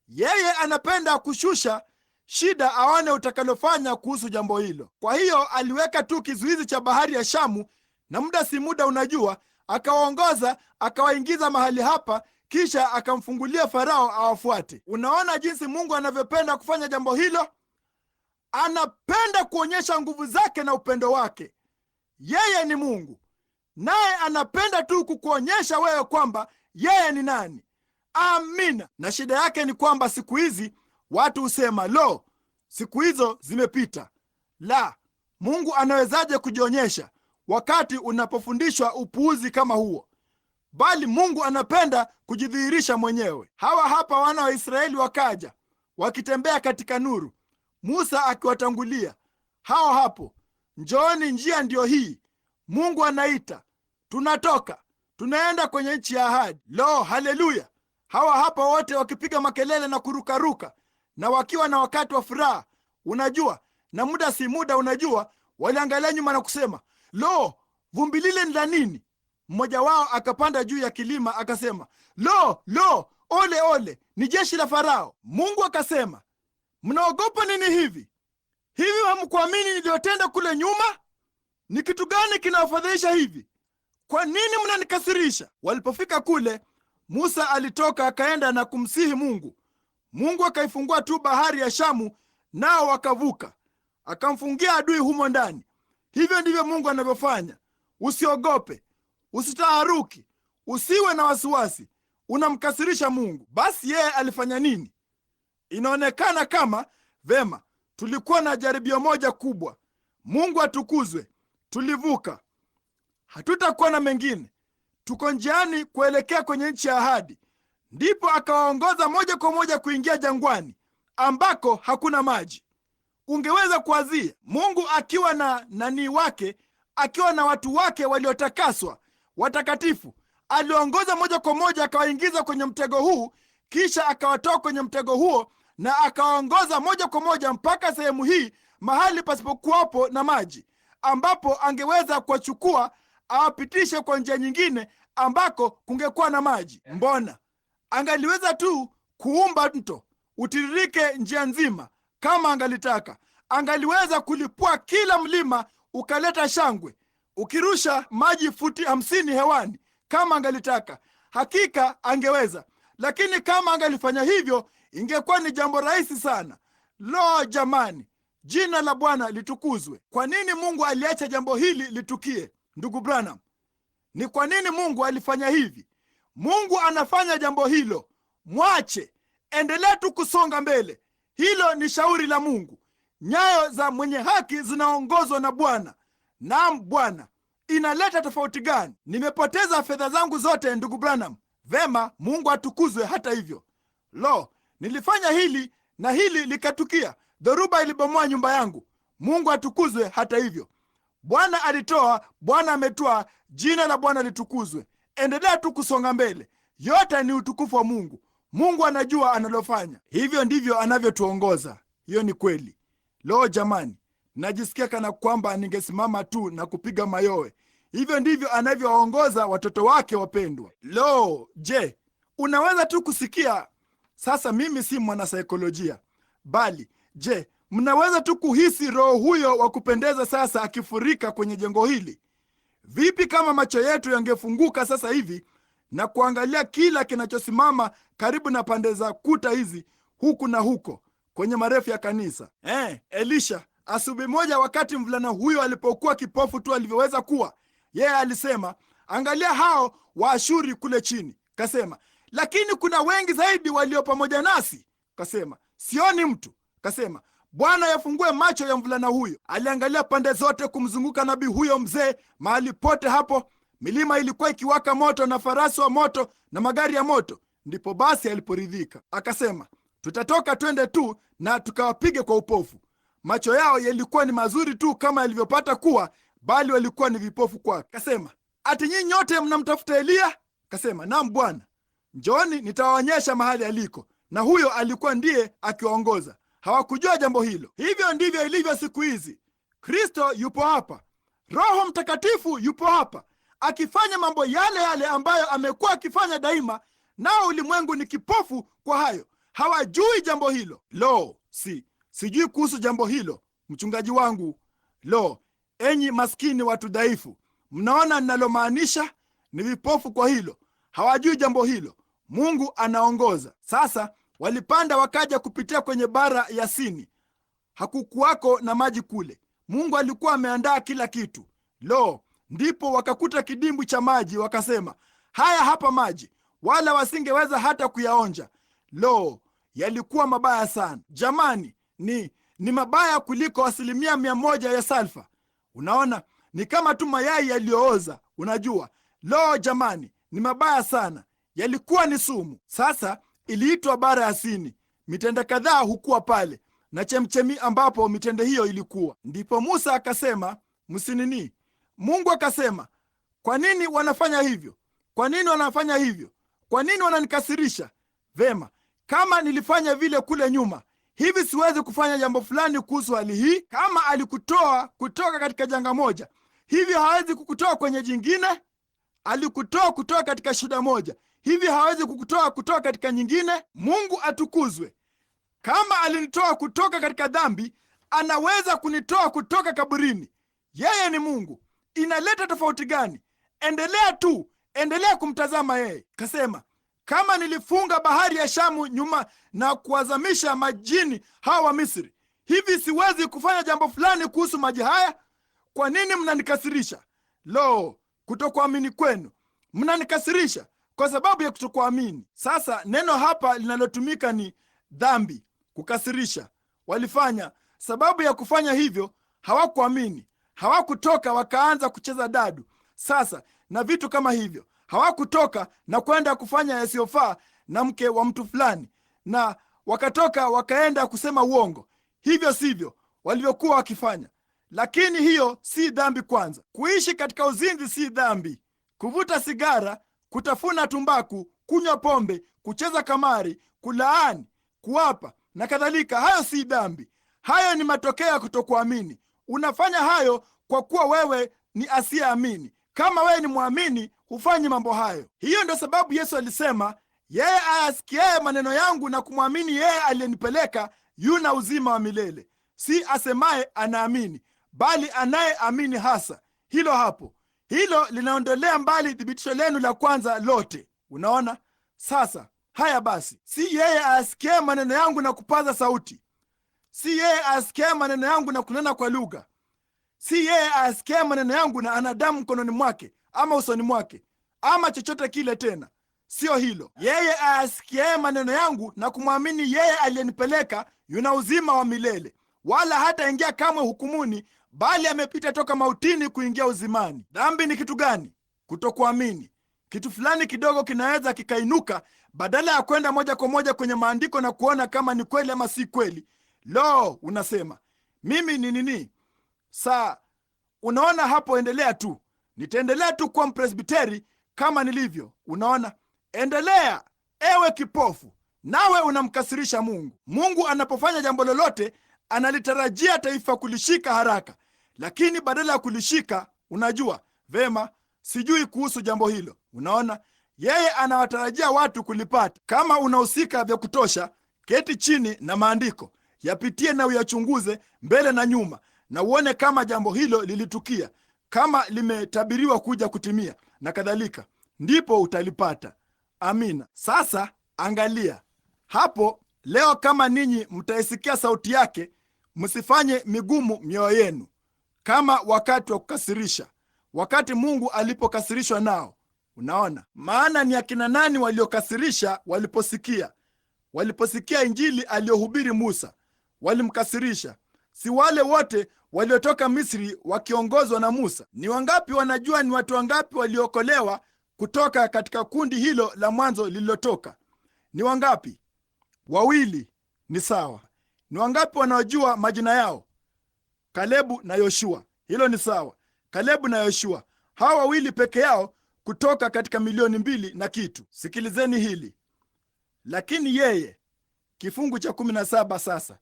Yeye anapenda kushusha shida aone utakalofanya kuhusu jambo hilo. Kwa hiyo aliweka tu kizuizi cha bahari ya Shamu, na muda si muda, unajua, akawaongoza, akawaingiza mahali hapa, kisha akamfungulia Farao awafuate. Unaona jinsi Mungu anavyopenda kufanya jambo hilo? Anapenda kuonyesha nguvu zake na upendo wake. Yeye ni Mungu, naye anapenda tu kukuonyesha wewe kwamba yeye ni nani. Amina. Na shida yake ni kwamba siku hizi watu husema, lo, siku hizo zimepita. La, Mungu anawezaje kujionyesha wakati unapofundishwa upuuzi kama huo? Bali Mungu anapenda kujidhihirisha mwenyewe. Hawa hapa wana wa Israeli wakaja wakitembea katika nuru, Musa akiwatangulia. Hao hapo, njooni, njia ndiyo hii. Mungu anaita, tunatoka, tunaenda kwenye nchi ya ahadi. Lo, haleluya! Hawa hapa wote wakipiga makelele na kurukaruka na wakiwa na wakati wa furaha, unajua. Na muda si muda, unajua, waliangalia nyuma na kusema, lo, vumbi lile ni la nini? Mmoja wao akapanda juu ya kilima akasema, lo, ole, ni jeshi la Farao. Mungu akasema, mnaogopa nini hivi? Hivi hamkuamini niliyotenda kule nyuma? Ni kitu gani kinawafadhaisha hivi? Kwa nini mnanikasirisha? Walipofika kule, Musa alitoka akaenda na kumsihi Mungu. Mungu akaifungua tu bahari ya Shamu, nao wakavuka. Akamfungia adui humo ndani. Hivyo ndivyo Mungu anavyofanya. Usiogope, usitaharuki, usiwe na wasiwasi. Unamkasirisha Mungu. Basi yeye alifanya nini? Inaonekana kama vema, tulikuwa na jaribio moja kubwa. Mungu atukuzwe, tulivuka, hatutakuwa na mengine. Tuko njiani kuelekea kwenye nchi ya ahadi. Ndipo akawaongoza moja kwa moja kuingia jangwani ambako hakuna maji. Ungeweza kuwazia Mungu akiwa na nani wake, akiwa na watu wake waliotakaswa watakatifu, aliongoza moja kwa moja akawaingiza kwenye mtego huu, kisha akawatoa kwenye mtego huo na akawaongoza moja kwa moja mpaka sehemu hii, mahali pasipokuwapo na maji, ambapo angeweza kuwachukua awapitishe kwa njia nyingine ambako kungekuwa na maji. Mbona angaliweza tu kuumba mto utiririke njia nzima kama angalitaka. Angaliweza kulipua kila mlima ukaleta shangwe, ukirusha maji futi 50 hewani kama angalitaka. Hakika angeweza, lakini kama angalifanya hivyo ingekuwa ni jambo rahisi sana. Lo jamani, jina la Bwana litukuzwe. Kwa nini Mungu aliacha jambo hili litukie? Ndugu Branham, ni kwa nini Mungu alifanya hivi? Mungu anafanya jambo hilo, mwache, endelea tu kusonga mbele. Hilo ni shauri la Mungu. Nyayo za mwenye haki zinaongozwa na Bwana. Naam Bwana, inaleta tofauti gani? Nimepoteza fedha zangu zote, ndugu Branham. Vema, Mungu atukuzwe. Hata hivyo, lo, nilifanya hili na hili likatukia. Dhoruba ilibomoa nyumba yangu. Mungu atukuzwe. Hata hivyo, Bwana alitoa, Bwana ametwaa, jina la Bwana litukuzwe. Endelea tu kusonga mbele. Yote ni utukufu wa Mungu. Mungu anajua analofanya. Hivyo ndivyo anavyotuongoza. Hiyo ni kweli. Lo jamani, najisikia kana kwamba ningesimama tu na kupiga mayowe. Hivyo ndivyo anavyowaongoza watoto wake wapendwa. Lo, je, unaweza tu kusikia? Sasa mimi si mwanasaikolojia, bali je, mnaweza tu kuhisi roho huyo wa kupendeza sasa akifurika kwenye jengo hili? Vipi kama macho yetu yangefunguka sasa hivi na kuangalia kila kinachosimama karibu na pande za kuta hizi, huku na huko kwenye marefu ya kanisa? Elisha Asubuhi moja, wakati mvulana huyo alipokuwa kipofu tu alivyoweza kuwa, yeye alisema, angalia hao Waashuri kule chini. Kasema, lakini kuna wengi zaidi walio pamoja nasi. Kasema, sioni mtu. Kasema, Bwana yafungue macho ya mvulana huyo. Aliangalia pande zote kumzunguka nabii huyo mzee. Mahali pote hapo milima ilikuwa ikiwaka moto na farasi wa moto na magari ya moto. Ndipo basi aliporidhika, akasema, tutatoka twende tu na tukawapige kwa upofu. Macho yao yalikuwa ni mazuri tu kama yalivyopata kuwa, bali walikuwa ni vipofu kwake. Kasema, ati nyinyi nyote mnamtafuta Eliya? Kasema, naam Bwana. Njooni nitawaonyesha mahali aliko. Na huyo alikuwa ndiye akiwaongoza. Hawakujua jambo hilo. Hivyo ndivyo ilivyo siku hizi. Kristo yupo hapa, Roho Mtakatifu yupo hapa, akifanya mambo yale yale ambayo amekuwa akifanya daima, nao ulimwengu ni kipofu kwa hayo. Hawajui jambo hilo. Sijui kuhusu jambo hilo, mchungaji wangu. Enyi maskini watu dhaifu, mnaona ninalomaanisha? Ni vipofu kwa hilo, hawajui jambo hilo. Mungu anaongoza. Sasa walipanda wakaja kupitia kwenye bara ya Sini. Hakukuwako na maji kule. Mungu alikuwa ameandaa kila kitu. Ndipo wakakuta kidimbwi cha maji, wakasema, haya hapa maji, wala wasingeweza hata kuyaonja. Yalikuwa mabaya sana jamani, ni mabaya kuliko 100% ya salfa. Unaona, ni kama tu mayai yaliyooza, unajua. Jamani, ni mabaya sana, yalikuwa ni sumu. Sasa iliitwa bara ya Sini. Mitende kadhaa hukuwa pale na chemchemi ambapo mitende hiyo ilikuwa. Ndipo Musa akasema, msinini. Mungu akasema, kwa nini wanafanya hivyo? Kwa nini wanafanya hivyo? Kwa nini wananikasirisha? Vema, kama nilifanya vile kule nyuma, hivi siwezi kufanya jambo fulani kuhusu hali hii? Kama alikutoa kutoka katika janga moja, hivi hawezi kukutoa kwenye jingine? Alikutoa kutoka katika shida moja, hivi hawezi kukutoa kutoka katika nyingine? Mungu atukuzwe. Kama alinitoa kutoka katika dhambi, anaweza kunitoa kutoka kaburini. Yeye ni Mungu. Inaleta tofauti gani? Endelea tu, endelea kumtazama yeye. Kasema, kama nilifunga bahari ya Shamu nyuma na kuwazamisha majini hawa wa Misri, hivi siwezi kufanya jambo fulani kuhusu maji haya? Kwa nini mnanikasirisha? Kutokuamini kwenu. Mnanikasirisha kwa sababu ya kutokuamini. Sasa neno hapa linalotumika ni dhambi, kukasirisha. Walifanya sababu ya kufanya hivyo, hawakuamini. Hawakutoka wakaanza kucheza dadu sasa na vitu kama hivyo. Hawakutoka na kwenda kufanya yasiyofaa na mke wa mtu fulani, na wakatoka wakaenda kusema uongo. Hivyo sivyo walivyokuwa wakifanya. Lakini hiyo si dhambi. Kwanza, kuishi katika uzinzi si dhambi. Kuvuta sigara, kutafuna tumbaku, kunywa pombe, kucheza kamari, kulaani, kuapa na kadhalika, hayo si dhambi. Hayo ni matokeo ya kutokuamini. Unafanya hayo kwa kuwa wewe ni asiyeamini. Kama wewe ni mwamini, hufanyi mambo hayo. Hiyo ndio sababu Yesu alisema, yeye ayasikiaye maneno yangu na kumwamini yeye aliyenipeleka yuna uzima wa milele. Si asemaye anaamini, bali anayeamini hasa. Hilo hapo, hilo linaondolea mbali thibitisho lenu la kwanza lote. Unaona? Sasa haya basi, si yeye ayasikiaye maneno yangu na kupaza sauti, si yeye ayasikiaye maneno yangu na kunena kwa lugha, si yeye ayasikiaye maneno yangu na ana damu mkononi mwake ama usoni mwake ama chochote kile tena. Sio hilo. Yeye ayasikiaye maneno yangu na kumwamini yeye aliyenipeleka yuna uzima wa milele, wala hataingia kamwe hukumuni, bali amepita toka mautini kuingia uzimani. Dhambi ni kitu gani? Kutokuamini. Kitu fulani kidogo kinaweza kikainuka, badala ya kwenda moja kwa moja kwenye maandiko na kuona kama ni kweli ama si kweli. Unasema mimi ni nini? Unaona hapo, endelea tu. Nitaendelea tu kuwa mpresbiteri kama nilivyo. Unaona, endelea ewe kipofu, nawe unamkasirisha Mungu. Mungu anapofanya jambo lolote analitarajia taifa kulishika haraka, lakini badala ya kulishika, unajua vema, sijui kuhusu jambo hilo. Unaona, yeye anawatarajia watu kulipata. Kama unahusika vya kutosha, keti chini na maandiko, yapitie na uyachunguze mbele na nyuma, na uone kama jambo hilo lilitukia, kama limetabiriwa kuja kutimia na kadhalika, ndipo utalipata. Amina. Sasa angalia hapo leo, kama ninyi mtaisikia sauti yake msifanye migumu mioyo yenu kama wakati wa kukasirisha, wakati Mungu alipokasirishwa nao. Unaona, maana ni akina nani waliokasirisha waliposikia injili aliyohubiri Musa? Walimkasirisha. Si wale wote waliotoka Misri wakiongozwa na Musa? Ni wangapi wanajua ni watu wangapi waliokolewa kutoka katika kundi hilo la mwanzo lililotoka? Ni wangapi? 2 ni sawa. Ni wangapi wanaojua majina yao? Kalebu na Yoshua. Hilo ni sawa. Kalebu na Yoshua, hawa 2 peke yao kutoka katika milioni 2 na kitu. Sikilizeni hili. Lakini yeye, kifungu cha 17 sasa,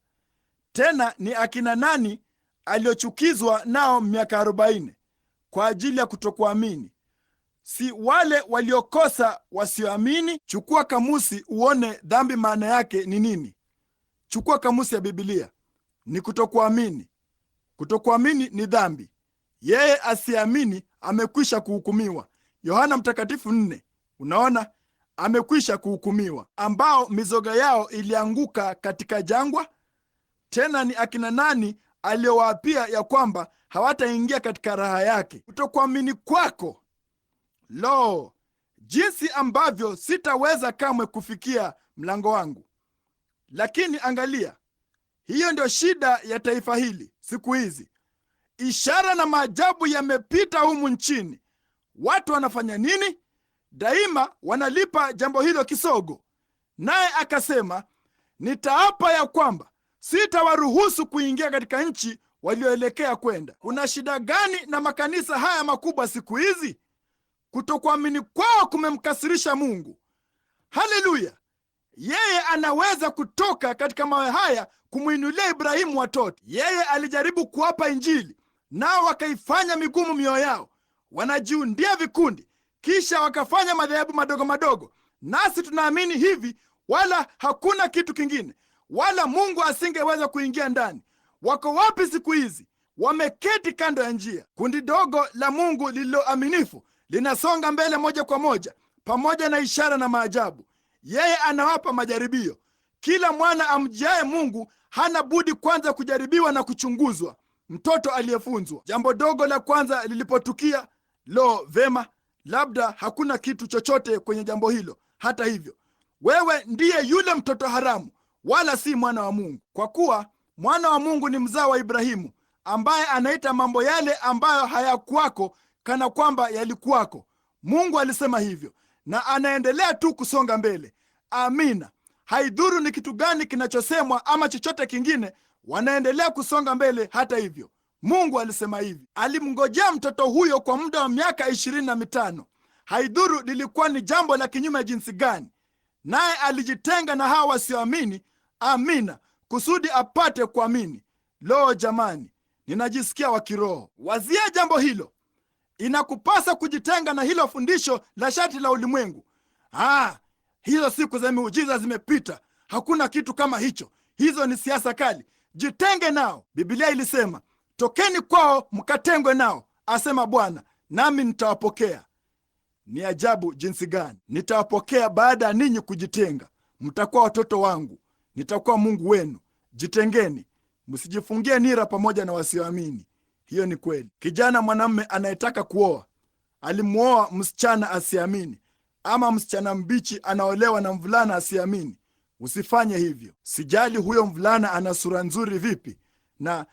tena ni akina nani aliochukizwa nao miaka 40 kwa ajili ya kutokuamini? Si wale waliokosa wasioamini? Chukua kamusi uone dhambi maana yake ni nini. Chukua kamusi ya Biblia. Ni kutokuamini. Kutokuamini ni dhambi. Yeye asiamini amekwisha kuhukumiwa. Yohana Mtakatifu 4. Unaona, amekwisha kuhukumiwa, ambao mizoga yao ilianguka katika jangwa. Tena ni akina nani aliowaapia ya kwamba hawataingia katika raha yake? Kutokuamini kwako. Lo, jinsi ambavyo sitaweza kamwe kufikia mlango wangu. Lakini angalia, hiyo ndio shida ya taifa hili siku hizi. Ishara na maajabu yamepita humu nchini. Watu wanafanya nini? Daima wanalipa jambo hilo kisogo. Naye akasema, nitaapa ya kwamba sitawaruhusu kuingia katika nchi walioelekea kwenda. Kuna shida gani na makanisa haya makubwa siku hizi? Kutokuamini kwao kumemkasirisha Mungu. Haleluya! Yeye anaweza kutoka katika mawe haya kumwinulia Ibrahimu watoto. Yeye alijaribu kuwapa Injili, nao wakaifanya migumu mioyo yao. Wanajiundia vikundi, kisha wakafanya madhehebu madogo madogo. Nasi tunaamini hivi, wala hakuna kitu kingine, wala Mungu asingeweza kuingia ndani. Wako wapi siku hizi? Wameketi kando ya njia. Kundi dogo la Mungu lililoaminifu linasonga mbele moja kwa moja, pamoja na ishara na maajabu. Yeye anawapa majaribio. Kila mwana amjiaye Mungu hana budi kwanza kujaribiwa na kuchunguzwa. Mtoto aliyefunzwa. Jambo dogo la kwanza lilipotukia, lo, vema, labda hakuna kitu chochote kwenye jambo hilo. Hata hivyo, wewe ndiye yule mtoto haramu, wala si mwana wa Mungu, kwa kuwa mwana wa Mungu ni mzao wa Ibrahimu, ambaye anaita mambo yale ambayo hayakuwako kana kwamba yalikuwako. Mungu alisema hivyo, na anaendelea tu kusonga mbele. Amina. Haidhuru ni kitu gani kinachosemwa ama chochote kingine, wanaendelea kusonga mbele. Hata hivyo, Mungu alisema hivi. Alimngojea mtoto huyo kwa muda wa miaka 25. Haidhuru lilikuwa ni jambo la kinyume jinsi gani, naye alijitenga na hawa wasioamini. Amina, kusudi apate kuamini. Lo jamani, ninajisikia wa kiroho. Wazia jambo hilo. Inakupasa kujitenga na hilo fundisho la shati la ulimwengu. Hizo siku za miujiza zimepita. Hakuna kitu kama hicho. Hizo ni siasa kali. Jitenge nao. Biblia ilisema, tokeni kwao mkatengwe nao, asema Bwana, nami nitawapokea. Ni ajabu jinsi gani! Nitawapokea baada ya ninyi kujitenga. Mtakuwa watoto wangu, nitakuwa Mungu wenu. Jitengeni, msijifungie nira pamoja na wasioamini. Hiyo ni kweli. Kijana mwanamume anayetaka kuoa alimuoa msichana asiamini, ama msichana mbichi anaolewa na mvulana asiamini. Usifanye hivyo. Sijali huyo mvulana ana sura nzuri vipi, na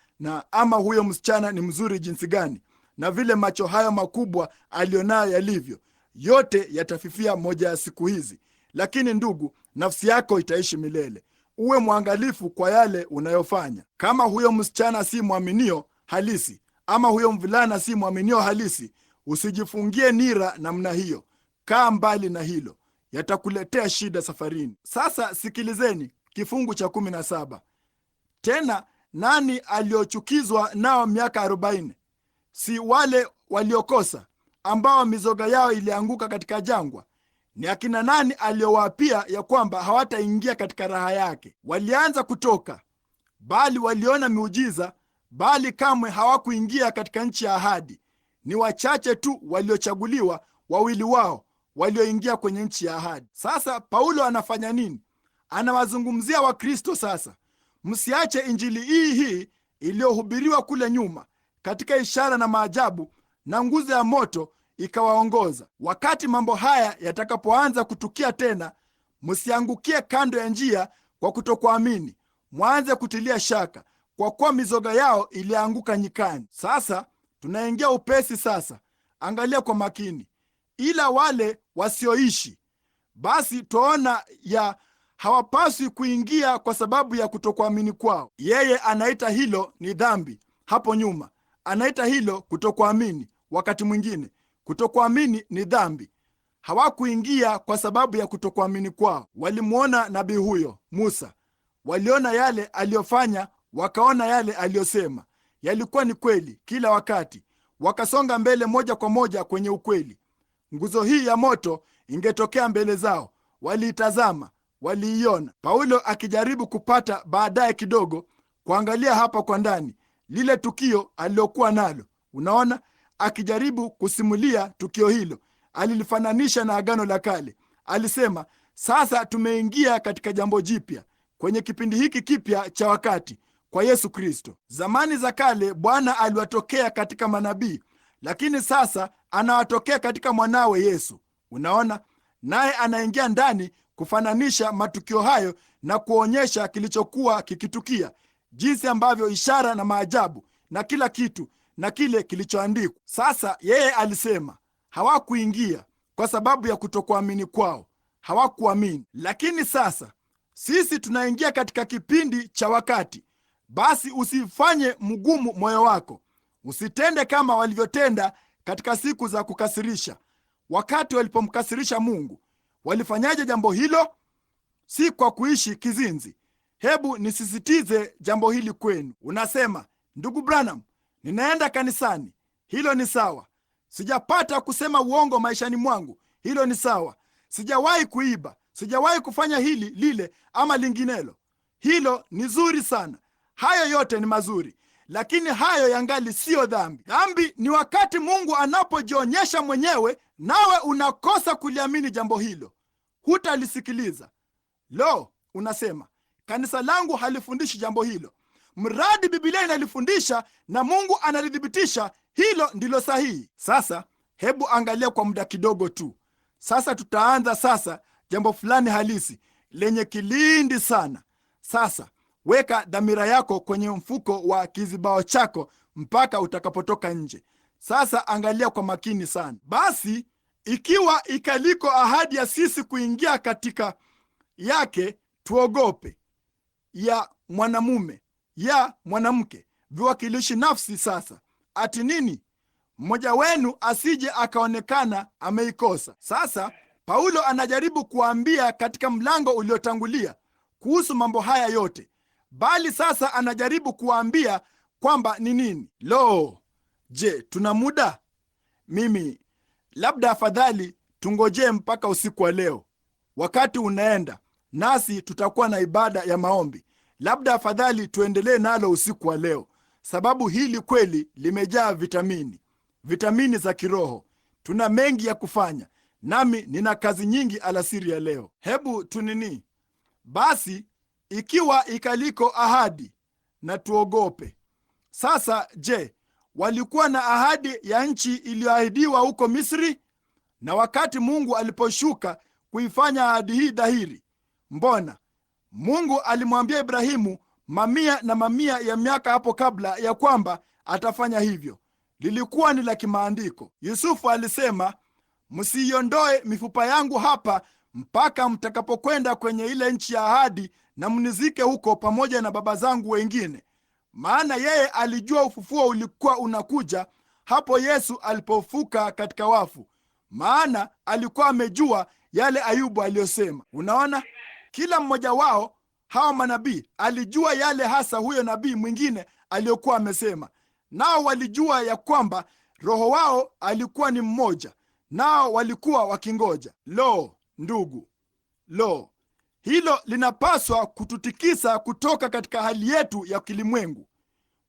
ama huyo msichana ni mzuri jinsi gani, na vile macho hayo makubwa alionayo yalivyo, yote yatafifia moja ya siku hizi. Lakini ndugu, nafsi yako itaishi milele. Uwe mwangalifu kwa yale unayofanya. Kama huyo msichana si mwaminio halisi, ama huyo mvulana si mwaminio halisi, usijifungie nira namna hiyo. Kaa mbali na hilo, yatakuletea shida safarini. Sasa sikilizeni kifungu cha 17. Tena nani aliochukizwa nao miaka 40? Si wale waliokosa, ambao mizoga yao ilianguka katika jangwa? Ni akina nani aliowaapia ya kwamba hawataingia katika raha yake? Walianza kutoka, bali waliona miujiza, bali kamwe hawakuingia katika nchi ya ahadi. Ni wachache tu waliochaguliwa, 2 wao walioingia kwenye nchi ya ahadi. Sasa Paulo anafanya nini? Anawazungumzia Wakristo sasa. msiache injili hii iliyohubiriwa kule nyuma katika ishara na maajabu na nguzo ya moto ikawaongoza. Wakati mambo haya yatakapoanza kutukia tena, msiangukie kando ya njia kwa kutokuamini, mwanze kutilia shaka, kwa kuwa mizoga yao ilianguka nyikani. Sasa tunaingia upesi. Sasa angalia kwa makini. Ila wale wasioishi, basi twaona ya hawapaswi kuingia kwa sababu ya kutokuamini kwao. Yeye anaita hilo ni dhambi. Hapo nyuma anaita hilo kutokuamini. Wakati mwingine kutokuamini ni dhambi. Hawakuingia kwa sababu ya kutokuamini kwao. Walimwona nabii huyo Musa, waliona yale aliyofanya, wakaona yale aliyosema yalikuwa ni kweli kila wakati, wakasonga mbele moja kwa moja kwenye ukweli. Nguzo hii ya moto ingetokea mbele zao, waliitazama, waliiona. Paulo akijaribu kupata baadaye kidogo kuangalia hapa kwa ndani lile tukio alilokuwa nalo. Unaona, akijaribu kusimulia tukio hilo, alilifananisha na Agano la Kale. Alisema, sasa tumeingia katika jambo jipya, kwenye kipindi hiki kipya cha wakati kwa Yesu Kristo. Zamani za kale Bwana aliwatokea katika manabii, lakini sasa anawatokea katika mwanawe Yesu. Unaona, naye anaingia ndani kufananisha matukio hayo na kuonyesha kilichokuwa kikitukia, jinsi ambavyo ishara na maajabu na kila kitu na kile kilichoandikwa. Sasa yeye alisema hawakuingia kwa sababu ya kutokuamini kwao, hawakuamini. Lakini sasa sisi tunaingia katika kipindi cha wakati. Basi usifanye mgumu moyo wako, usitende kama walivyotenda katika siku za kukasirisha. Wakati walipomkasirisha Mungu, walifanyaje jambo hilo? Si kwa kuishi kizinzi. Hebu nisisitize jambo hili kwenu. Unasema, ndugu Branham, ninaenda kanisani. Hilo ni sawa. Sijapata kusema uongo maishani mwangu. Hilo ni sawa. Sijawahi kuiba, sijawahi kufanya hili lile ama linginelo. Hilo ni zuri sana. Hayo yote ni mazuri, lakini hayo yangali siyo dhambi. Dhambi ni wakati Mungu anapojionyesha mwenyewe, nawe unakosa kuliamini jambo hilo, hutalisikiliza. Lo, unasema kanisa langu halifundishi jambo hilo. Mradi Biblia inalifundisha na Mungu analithibitisha, hilo ndilo sahihi. Sasa hebu angalia kwa muda kidogo tu. Sasa tutaanza sasa jambo fulani halisi lenye kilindi sana. Sasa weka dhamira yako kwenye mfuko wa kizibao chako mpaka utakapotoka nje. Sasa angalia kwa makini sana. Basi ikiwa ikaliko ahadi ya sisi kuingia katika yake, tuogope ya mwanamume ya mwanamke, viwakilishi nafsi. Sasa ati nini? Mmoja wenu asije akaonekana ameikosa. Sasa Paulo anajaribu kuambia katika mlango uliotangulia kuhusu mambo haya yote, bali sasa anajaribu kuambia kwamba ni nini. Lo, je, tuna muda? Mimi labda afadhali tungojee mpaka usiku wa leo. Wakati unaenda, nasi tutakuwa na ibada ya maombi. Labda afadhali tuendelee nalo usiku wa leo, sababu hili kweli limejaa vitamini za kiroho. Tuna mengi ya kufanya, nami nina kazi nyingi alasiri ya leo. Hebu tunini basi, ikiwa ikaliko ahadi, na tuogope. Sasa je, walikuwa na ahadi ya nchi iliyoahidiwa huko Misri? Na wakati Mungu aliposhuka kuifanya ahadi hii dhahiri, mbona Mungu alimwambia Ibrahimu mamia na mamia ya miaka hapo kabla ya kwamba atafanya hivyo? Lilikuwa ni la kimaandiko. Yusufu alisema, msiiondoe mifupa yangu hapa mpaka mtakapokwenda kwenye ile nchi ya ahadi, na mnizike huko pamoja na baba zangu wengine. Maana yeye alijua ufufuo ulikuwa unakuja hapo Yesu alipofuka katika wafu, maana alikuwa amejua yale Ayubu aliyosema. Unaona, kila mmoja wao hawa manabii alijua yale hasa huyo nabii mwingine aliyokuwa amesema. Nao walijua ya kwamba roho wao alikuwa ni mmoja, nao walikuwa wakingoja. Lo, ndugu, lo, hilo linapaswa kututikisa kutoka katika hali yetu ya kilimwengu.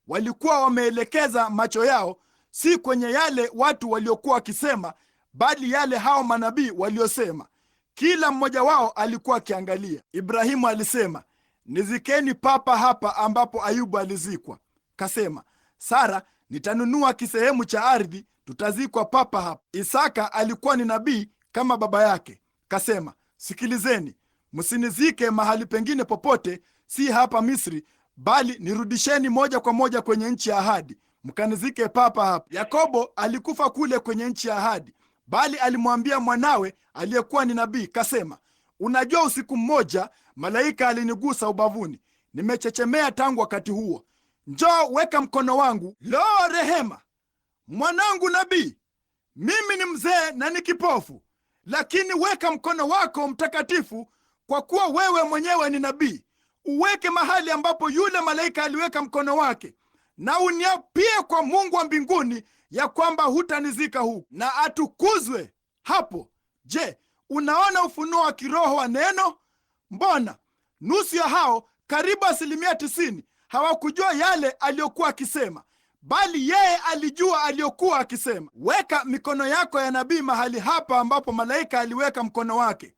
Walikuwa wameelekeza macho yao si kwenye yale watu waliokuwa wakisema, bali yale hao manabii waliosema. Kila mmoja wao alikuwa akiangalia. Ibrahimu alisema, nizikeni papa hapa ambapo Ayubu alizikwa. Kasema, Sara, nitanunua kisehemu cha ardhi, tutazikwa papa hapa. Isaka alikuwa ni nabii kama baba yake. Kasema, sikilizeni, msinizike mahali pengine popote, si hapa Misri, bali nirudisheni moja kwa moja kwenye nchi ya ahadi, mkanizike papa hapa. Yakobo alikufa kule kwenye nchi ya ahadi, bali alimwambia mwanawe aliyekuwa ni nabii, kasema, unajua, usiku mmoja malaika alinigusa ubavuni, nimechechemea tangu wakati huo. Njoo, weka mkono wangu. Lo, rehema! Mwanangu nabii, mimi ni mzee na ni kipofu, lakini weka mkono wako mtakatifu, kwa kuwa wewe mwenyewe ni nabii. Uweke mahali ambapo yule malaika aliweka mkono wake, na uniapie kwa Mungu wa mbinguni ya kwamba hutanizika huku, na atukuzwe hapo. Je, unaona ufunuo wa kiroho wa neno? Mbona nusu ya hao, karibu 90%, hawakujua yale aliyokuwa akisema, bali yeye alijua aliyokuwa akisema. Weka mikono yako ya nabii mahali hapa ambapo malaika aliweka mkono wake.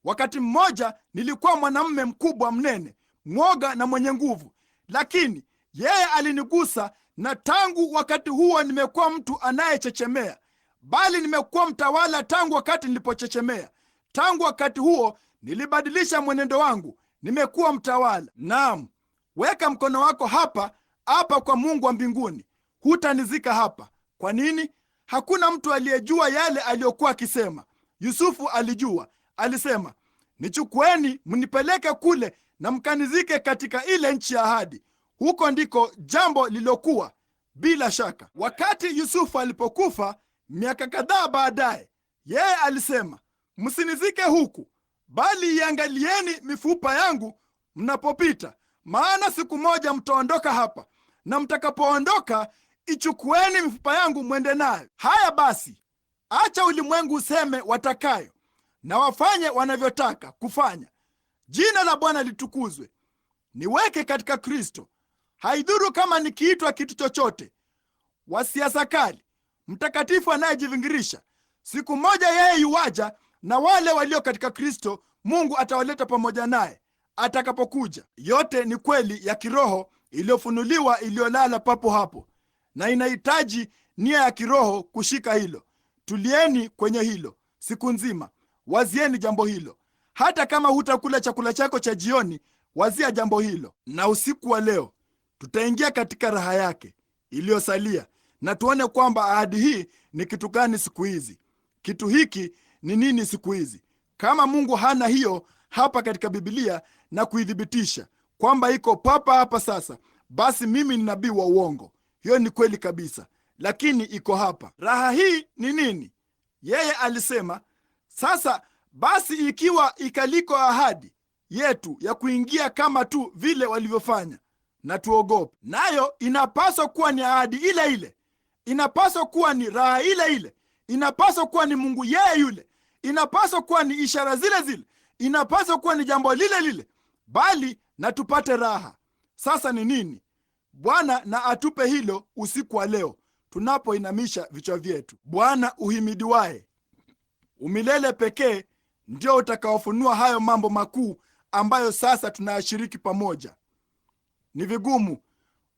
Wakati mmoja nilikuwa mwanamume mkubwa, mnene, mwoga na mwenye nguvu, lakini yeye alinigusa, na tangu wakati huo nimekuwa mtu anayechechemea, bali nimekuwa mtawala tangu wakati nilipochechemea. Tangu wakati huo nilibadilisha mwenendo wangu, nimekuwa mtawala. Naam, weka mkono wako hapa hapa kwa Mungu wa mbinguni, hutanizika hapa. Kwa nini? Hakuna mtu aliyejua yale aliyokuwa akisema. Yusufu alijua. Alisema, nichukueni mnipeleke kule na mkanizike katika ile nchi ya ahadi. Huko ndiko jambo lililokuwa. Bila shaka, wakati Yusufu alipokufa miaka kadhaa baadaye, yeye alisema, msinizike huku, bali iangalieni mifupa yangu mnapopita, maana siku moja mtaondoka hapa, na mtakapoondoka ichukueni mifupa yangu mwende nayo. Haya basi, acha ulimwengu useme watakayo, na wafanye wanavyotaka kufanya. Jina la Bwana litukuzwe. Niweke katika Kristo. Haidhuru kama nikiitwa kitu chochote. Wa siasa kali, mtakatifu anayejivingirisha, siku moja yeye yuwaja, na wale walio katika Kristo Mungu atawaleta pamoja naye atakapokuja. Yote ni kweli ya kiroho iliyofunuliwa, iliyolala papo hapo, na inahitaji nia ya kiroho kushika hilo. Tulieni kwenye hilo siku nzima, wazieni jambo hilo. Hata kama hutakula chakula chako cha jioni, wazia jambo hilo. Na usiku wa leo tutaingia katika raha yake iliyosalia, na tuone kwamba ahadi hii ni kitu gani siku hizi. Kitu hiki ni nini siku hizi? Kama Mungu hana hiyo hapa katika Biblia na kuidhibitisha kwamba iko papa hapa sasa, basi mimi ni nabii wa uongo. Hiyo ni kweli kabisa, lakini iko hapa. Raha hii ni nini? Yeye alisema, sasa basi ikiwa ikaliko ahadi yetu ya kuingia kama tu vile walivyofanya, na tuogope. Nayo inapaswa kuwa ni ahadi ile ile, inapaswa kuwa ni raha ile ile, inapaswa kuwa ni Mungu yeye yule, inapaswa kuwa ni ishara zile zile, inapaswa kuwa ni jambo lile lile, bali na tupate raha. Sasa ni nini? Bwana na atupe hilo usiku wa leo tunapoinamisha vichwa vyetu. Bwana uhimidiwaye, umilele pekee ndio utakaofunua hayo mambo makuu ambayo sasa tunayashiriki pamoja. Ni vigumu.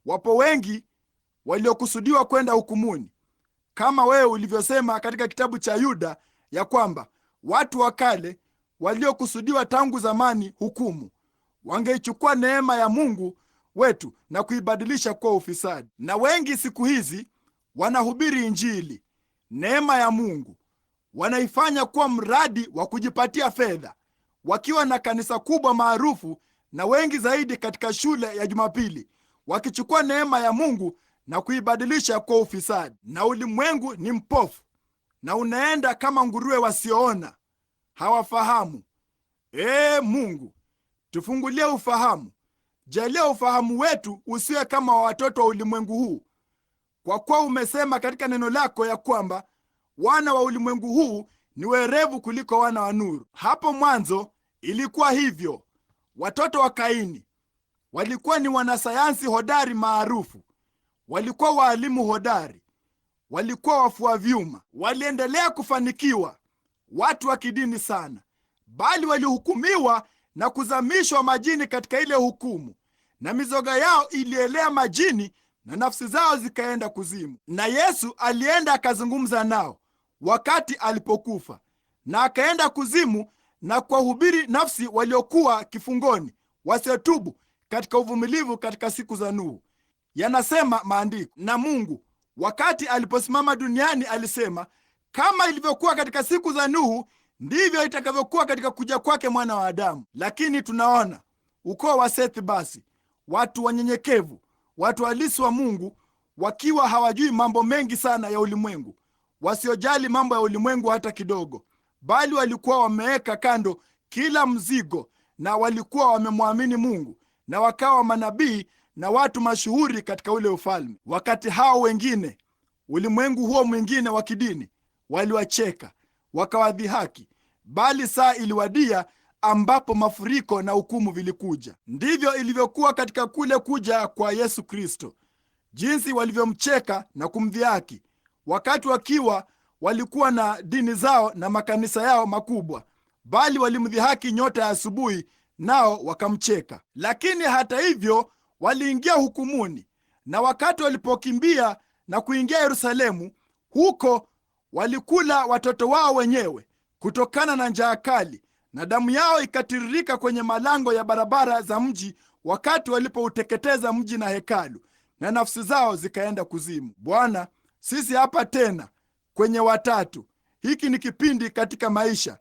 Wapo wengi waliokusudiwa kwenda hukumuni, kama wewe ulivyosema katika kitabu cha Yuda ya kwamba watu wa kale waliokusudiwa tangu zamani hukumu wangeichukua neema ya Mungu wetu na kuibadilisha kuwa ufisadi. Na wengi siku hizi wanahubiri Injili, neema ya Mungu, wanaifanya kuwa mradi wa kujipatia fedha, wakiwa na kanisa kubwa maarufu na wengi zaidi katika shule ya Jumapili, wakichukua neema ya Mungu na kuibadilisha kuwa ufisadi. Na ulimwengu ni mpofu na unaenda kama nguruwe wasioona, hawafahamu. Mungu, tufungulie ufahamu. Jalia ufahamu wetu usiwe kama wa watoto wa ulimwengu huu, kwa kuwa umesema katika neno lako ya kwamba wana wa ulimwengu huu ni werevu kuliko wana wa nuru. Hapo mwanzo ilikuwa hivyo. Watoto wa Kaini walikuwa ni wanasayansi hodari maarufu, walikuwa waalimu hodari, walikuwa wafua vyuma, waliendelea kufanikiwa, watu wa kidini sana, bali walihukumiwa na kuzamishwa majini katika ile hukumu, na mizoga yao ilielea majini na nafsi zao zikaenda kuzimu. Na Yesu alienda akazungumza nao wakati alipokufa, na akaenda kuzimu na kuwahubiri nafsi waliokuwa kifungoni wasiotubu katika uvumilivu katika siku za Nuhu. Yanasema maandiko, na Mungu wakati aliposimama duniani alisema, kama ilivyokuwa katika siku za Nuhu, ndivyo itakavyokuwa katika kuja kwake Mwana wa Adamu. Lakini tunaona ukoo wa Sethi, basi watu wanyenyekevu, watu halisi wa Mungu, wakiwa hawajui mambo mengi sana ya ulimwengu, wasiojali mambo ya ulimwengu hata kidogo, bali walikuwa wameweka kando kila mzigo, na walikuwa wamemwamini Mungu, na wakawa manabii na watu mashuhuri katika ule ufalme. Wakati hao wengine, ulimwengu huo mwingine wa kidini, waliwacheka wakawadhihaki, bali saa iliwadia ambapo mafuriko na hukumu vilikuja. Ndivyo ilivyokuwa katika kule kuja kwa Yesu Kristo, jinsi walivyomcheka na kumdhihaki wakati wakiwa walikuwa na dini zao na makanisa yao makubwa, bali walimdhihaki nyota ya asubuhi, nao wakamcheka. Lakini hata hivyo waliingia hukumuni, na wakati walipokimbia na kuingia Yerusalemu, huko walikula watoto wao wenyewe kutokana na njaa kali, na damu yao ikatiririka kwenye malango ya barabara za mji wakati walipouteketeza mji na hekalu, na nafsi zao zikaenda kuzimu. Bwana, sisi hapa tena kwenye watatu. Hiki ni kipindi katika maisha.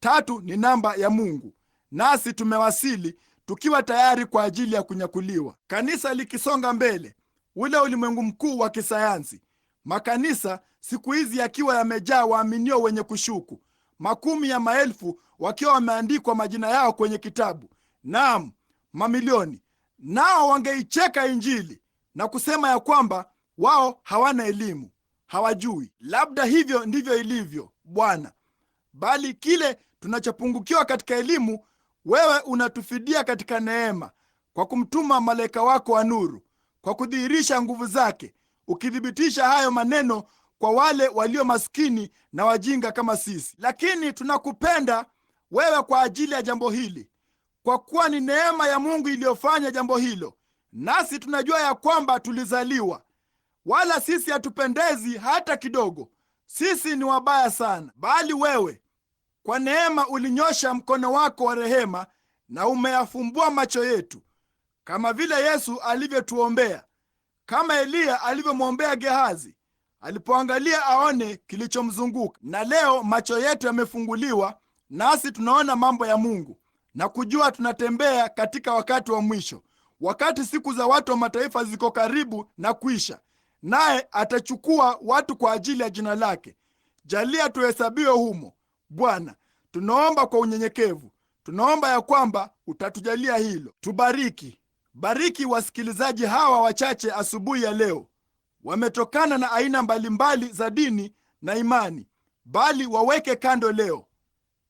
3 ni namba ya Mungu, nasi tumewasili tukiwa tayari kwa ajili ya kunyakuliwa. Kanisa likisonga mbele, ule ulimwengu mkuu wa kisayansi, makanisa siku hizi yakiwa yamejaa waaminio wenye kushuku, makumi ya maelfu wakiwa wameandikwa majina yao kwenye kitabu, naam, mamilioni. Nao wangeicheka Injili na kusema ya kwamba wao hawana elimu, hawajui. Labda hivyo ndivyo ilivyo, Bwana, bali kile tunachopungukiwa katika elimu, wewe unatufidia katika neema, kwa kumtuma malaika wako wa nuru, kwa kudhihirisha nguvu zake, ukithibitisha hayo maneno kwa wale walio maskini na wajinga kama sisi. Lakini tunakupenda wewe kwa ajili ya jambo hili, kwa kuwa ni neema ya Mungu iliyofanya jambo hilo. Nasi tunajua ya kwamba tulizaliwa, wala sisi hatupendezi hata kidogo. Sisi ni wabaya sana, bali wewe kwa neema ulinyosha mkono wako wa rehema na umeyafumbua macho yetu, kama vile Yesu alivyotuombea, kama Eliya alivyomwombea Gehazi alipoangalia aone kilichomzunguka. Na leo macho yetu yamefunguliwa, nasi tunaona mambo ya Mungu na kujua tunatembea katika wakati wa mwisho, wakati siku za watu wa mataifa ziko karibu na kuisha, naye atachukua watu kwa ajili ya jina lake. Jalia tuhesabiwe humo, Bwana. Tunaomba kwa unyenyekevu, tunaomba ya kwamba utatujalia hilo. Tubariki, bariki wasikilizaji hawa wachache asubuhi ya leo. Wametokana na aina mbalimbali za dini na imani, bali waweke kando leo,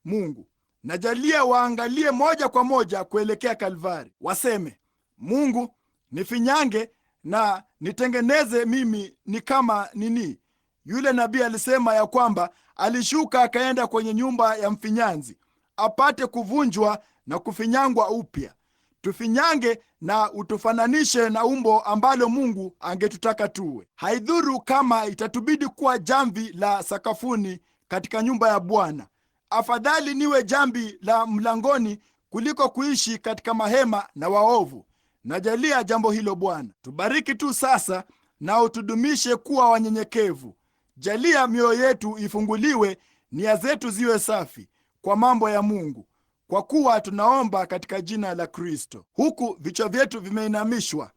Mungu. Najalia waangalie moja kwa moja kuelekea Kalvari. Waseme, Mungu, nifinyange na nitengeneze mimi ni kama nini. Yule nabii alisema ya kwamba alishuka akaenda kwenye nyumba ya mfinyanzi apate kuvunjwa na kufinyangwa upya. Tufinyange na utufananishe na umbo ambalo Mungu angetutaka tuwe. Haidhuru kama itatubidi kuwa jamvi la sakafuni katika nyumba ya Bwana. Afadhali niwe jambi la mlangoni kuliko kuishi katika mahema na waovu. Najalia jambo hilo Bwana. Tubariki tu sasa na utudumishe kuwa wanyenyekevu. Jalia mioyo yetu ifunguliwe, nia zetu ziwe safi kwa mambo ya Mungu, kwa kuwa tunaomba katika jina la Kristo. Huku vichwa vyetu vimeinamishwa,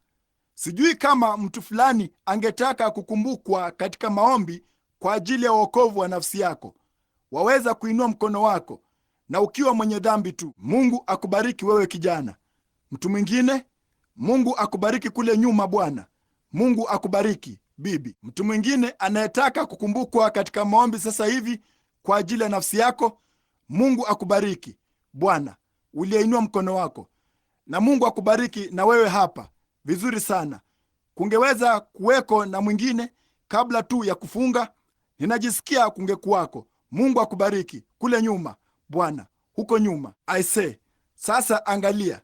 sijui kama mtu fulani angetaka kukumbukwa katika maombi kwa ajili ya wokovu wa nafsi yako. Waweza kuinua mkono wako, na ukiwa mwenye dhambi tu. Mungu akubariki wewe kijana. Mtu mwingine, Mungu akubariki kule nyuma Bwana. Mungu akubariki bibi. Mtu mwingine anayetaka kukumbukwa katika maombi sasa hivi kwa ajili ya nafsi yako, Mungu akubariki Bwana, uliyeinua mkono wako. Na Mungu akubariki na wewe hapa. Vizuri sana. Kungeweza kuweko na mwingine kabla tu ya kufunga. Ninajisikia kungekuwako. Mungu akubariki kule nyuma Bwana, huko nyuma. I say, Sasa angalia,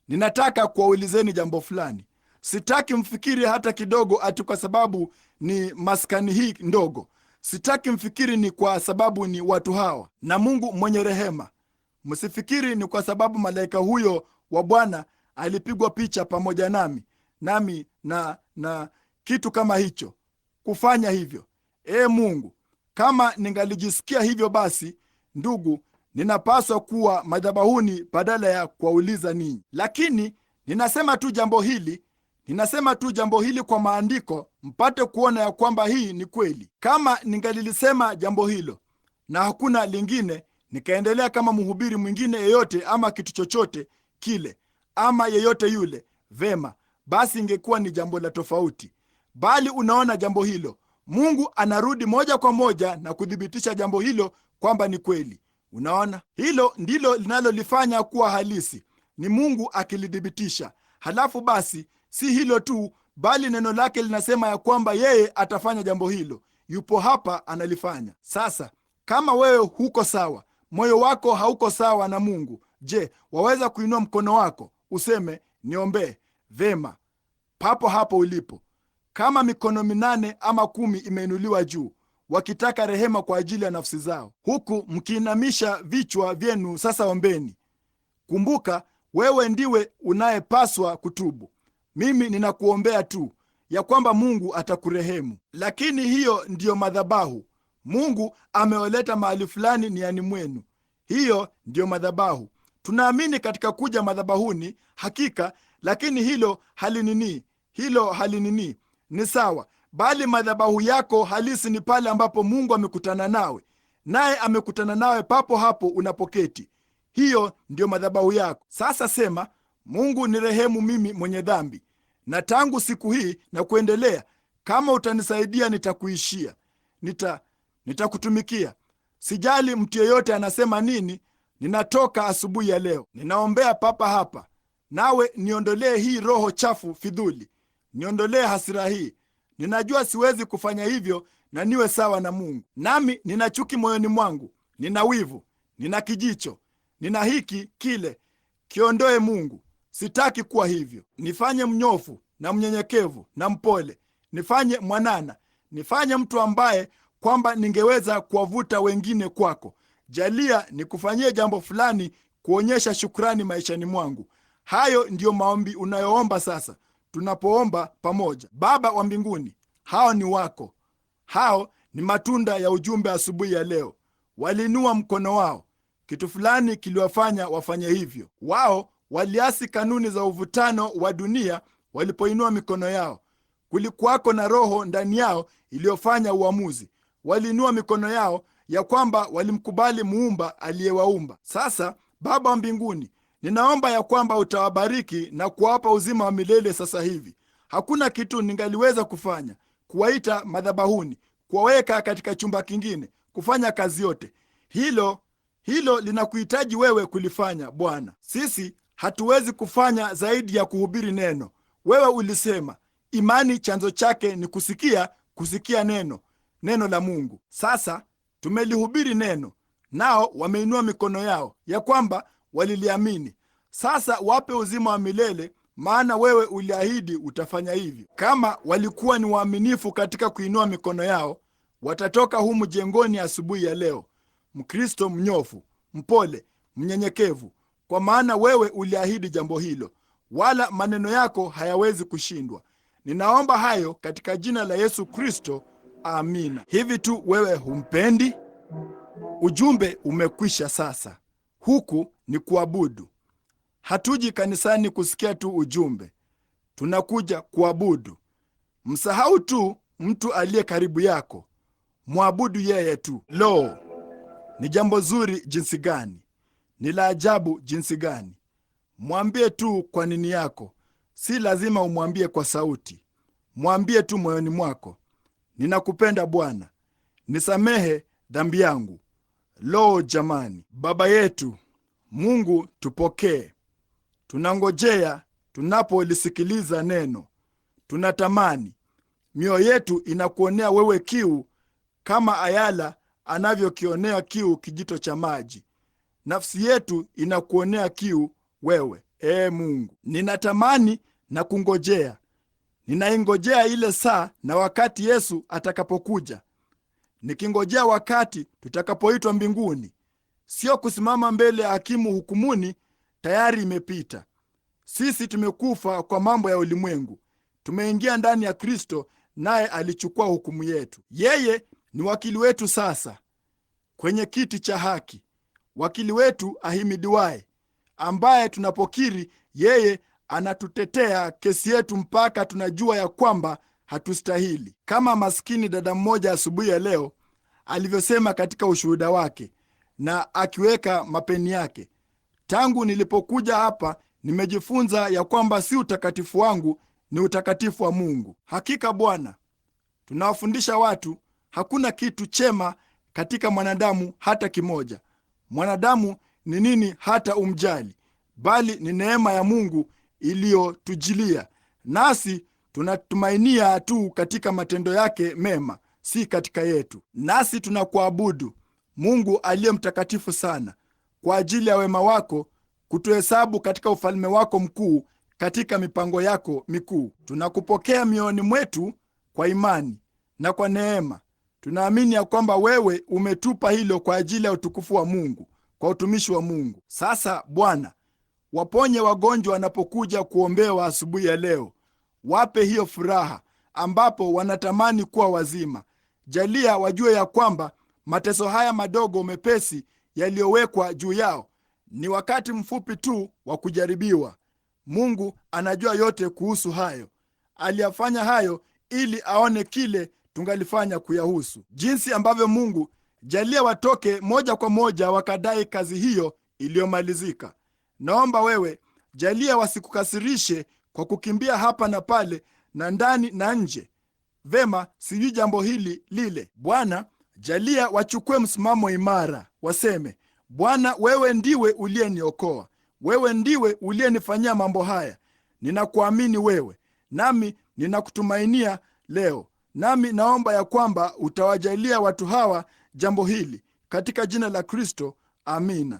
ninataka kuwaulizeni jambo fulani. Sitaki mfikiri hata kidogo ati kwa sababu ni maskani hii ndogo. Sitaki mfikiri ni kwa sababu ni watu hawa na Mungu mwenye rehema. Msifikiri ni kwa sababu malaika huyo wa Bwana alipigwa picha pamoja nami na kitu kama hicho kufanya hivyo. Mungu, kama ningalijisikia hivyo, basi ndugu, ninapaswa kuwa madhabahuni badala ya kuwauliza ninyi. Lakini ninasema tu jambo hili kwa maandiko, mpate kuona ya kwamba hii ni kweli. Kama ningalilisema jambo hilo na hakuna lingine, nikaendelea kama mhubiri mwingine yeyote ama kitu chochote kile ama yeyote yule, vema, basi ingekuwa ni jambo la tofauti. Bali unaona jambo hilo, Mungu anarudi moja kwa moja na kuthibitisha jambo hilo kwamba ni kweli. Unaona, hilo ndilo linalolifanya kuwa halisi, ni Mungu akilithibitisha. Halafu basi si hilo tu, bali neno lake linasema ya kwamba yeye atafanya jambo hilo. Yupo hapa analifanya. Sasa kama wewe huko sawa, moyo wako hauko sawa na Mungu, je, waweza kuinua mkono wako useme niombee? Vema, papo hapo ulipo. Kama mikono 8 ama 10 imeinuliwa juu, wakitaka rehema kwa ajili ya nafsi zao, huku mkiinamisha vichwa vyenu, sasa ombeni. Kumbuka, wewe ndiwe unayepaswa kutubu. Mimi ninakuombea tu ya kwamba Mungu atakurehemu. Lakini hiyo ndiyo madhabahu Mungu ameoleta mahali fulani niani mwenu. Hiyo ndiyo madhabahu. Tunaamini katika kuja madhabahuni, hakika, lakini hilo halinini ni sawa, bali madhabahu yako halisi ni pale ambapo Mungu amekutana nawe, naye amekutana nawe papo hapo unapoketi. Hiyo ndiyo madhabahu yako. Sasa sema, Mungu nirehemu mimi mwenye dhambi, na tangu siku hii na kuendelea, kama utanisaidia nitakuishia, nitakutumikia. Sijali mtu yeyote anasema nini. Ninatoka asubuhi ya leo, ninaombea papa hapa, nawe niondolee hii roho chafu fidhuli, niondolee hasira hii. Ninajua siwezi kufanya hivyo na niwe sawa na Mungu. Nami nina chuki moyoni mwangu, nina wivu, nina kijicho, nina hiki kile. Kiondoe Mungu. Sitaki kuwa hivyo. Nifanye mnyofu na mnyenyekevu na mpole, nifanye mwanana, nifanye mtu ambaye kwamba ningeweza kuwavuta wengine kwako. Jalia nikufanyie jambo fulani kuonyesha shukrani maishani mwangu. Hayo ndiyo maombi unayoomba sasa tunapoomba pamoja. Baba wa mbinguni, hao ni wako. Hao ni matunda ya ujumbe asubuhi ya leo. Waliinua mkono wao. Kitu fulani kiliwafanya wafanye hivyo. Wao waliasi kanuni za uvutano wa dunia walipoinua mikono yao. Kulikuwako na roho ndani yao iliyofanya uamuzi. Waliinua mikono yao ya kwamba walimkubali muumba aliyewaumba. Sasa Baba wa mbinguni, ninaomba ya kwamba utawabariki na kuwapa uzima wa milele sasa hivi. Hakuna kitu ningaliweza kufanya, kuwaita madhabahuni, kuwaweka katika chumba kingine, kufanya kazi yote. Hilo linakuhitaji wewe kulifanya, Bwana. Sisi hatuwezi kufanya zaidi ya kuhubiri neno. Wewe ulisema imani chanzo chake ni kusikia neno la Mungu. Sasa tumelihubiri neno, nao wameinua mikono yao ya kwamba waliliamini. Sasa wape uzima wa milele, maana wewe uliahidi utafanya hivyo. Kama walikuwa ni waaminifu katika kuinua mikono yao, watatoka humu jengoni asubuhi ya leo Mkristo mnyofu, mpole, mnyenyekevu, kwa maana wewe uliahidi jambo hilo, wala maneno yako hayawezi kushindwa. Ninaomba hayo katika jina la Yesu Kristo, amina. Hivi tu wewe humpendi? Ujumbe umekwisha sasa. Huku ni kuabudu. Hatuji kanisani kusikia tu ujumbe, tunakuja kuabudu. Msahau tu mtu aliye karibu yako, mwabudu yeye tu. Lo, ni jambo zuri jinsi gani! Ni la ajabu jinsi gani! Mwambie tu kwa nini yako. Si lazima umwambie kwa sauti, mwambie tu moyoni mwako, ninakupenda Bwana, nisamehe dhambi yangu. Lo jamani! Baba yetu Mungu, tupokee. Tunangojea tunapolisikiliza neno. Tunatamani, mioyo yetu inakuonea wewe kiu, kama ayala anavyokionea kiu kijito cha maji. nafsi yetu inakuonea kiu wewe, Mungu. Ninatamani na kungojea, ninaingojea ile saa na wakati Yesu atakapokuja, nikingojea wakati tutakapoitwa mbinguni. Sio kusimama mbele ya hakimu hukumuni, tayari imepita. Sisi tumekufa kwa mambo ya ulimwengu, tumeingia ndani ya Kristo, naye alichukua hukumu yetu. Yeye ni wakili wetu sasa kwenye kiti cha haki, wakili wetu ahimidiwaye, ambaye tunapokiri yeye anatutetea kesi yetu mpaka tunajua ya kwamba hatustahili, kama maskini dada mmoja asubuhi ya leo alivyosema katika ushuhuda wake, na akiweka mapeni yake: tangu nilipokuja hapa nimejifunza ya kwamba si utakatifu wangu, ni utakatifu wa Mungu. Hakika Bwana, tunawafundisha watu hakuna kitu chema katika mwanadamu hata kimoja. Mwanadamu ni nini hata umjali? Bali ni neema ya Mungu iliyotujilia, nasi tunatumainia tu katika matendo yake mema, si katika yetu. Nasi tunakuabudu Mungu aliye mtakatifu sana, kwa ajili ya wema wako kutuhesabu katika ufalme wako mkuu, katika mipango yako mikuu. Tunakupokea mioyoni mwetu kwa imani na kwa neema. Tunaamini ya kwamba wewe umetupa hilo kwa ajili ya utukufu wa Mungu, kwa utumishi wa Mungu. Sasa Bwana, waponye wagonjwa wanapokuja kuombewa asubuhi ya leo. Wape hiyo furaha ambapo wanatamani kuwa wazima. Jalia wajue ya kwamba mateso haya madogo mepesi yaliyowekwa juu yao ni wakati mfupi tu wa kujaribiwa. Mungu anajua yote kuhusu hayo. Aliyafanya hayo ili aone kile tungalifanya kuyahusu. Jinsi ambavyo Mungu, jalia watoke moja kwa moja wakadai kazi hiyo iliyomalizika. Naomba wewe, jalia wasikukasirishe kwa kukimbia hapa na pale na ndani na nje. Vema, sijui jambo hili lile. Bwana, jalia wachukue msimamo imara, waseme: Bwana, wewe ndiwe uliyeniokoa, wewe ndiwe uliyenifanyia mambo haya. Ninakuamini wewe, nami ninakutumainia leo. Nami naomba ya kwamba utawajalia watu hawa jambo hili, katika jina la Kristo. Amina.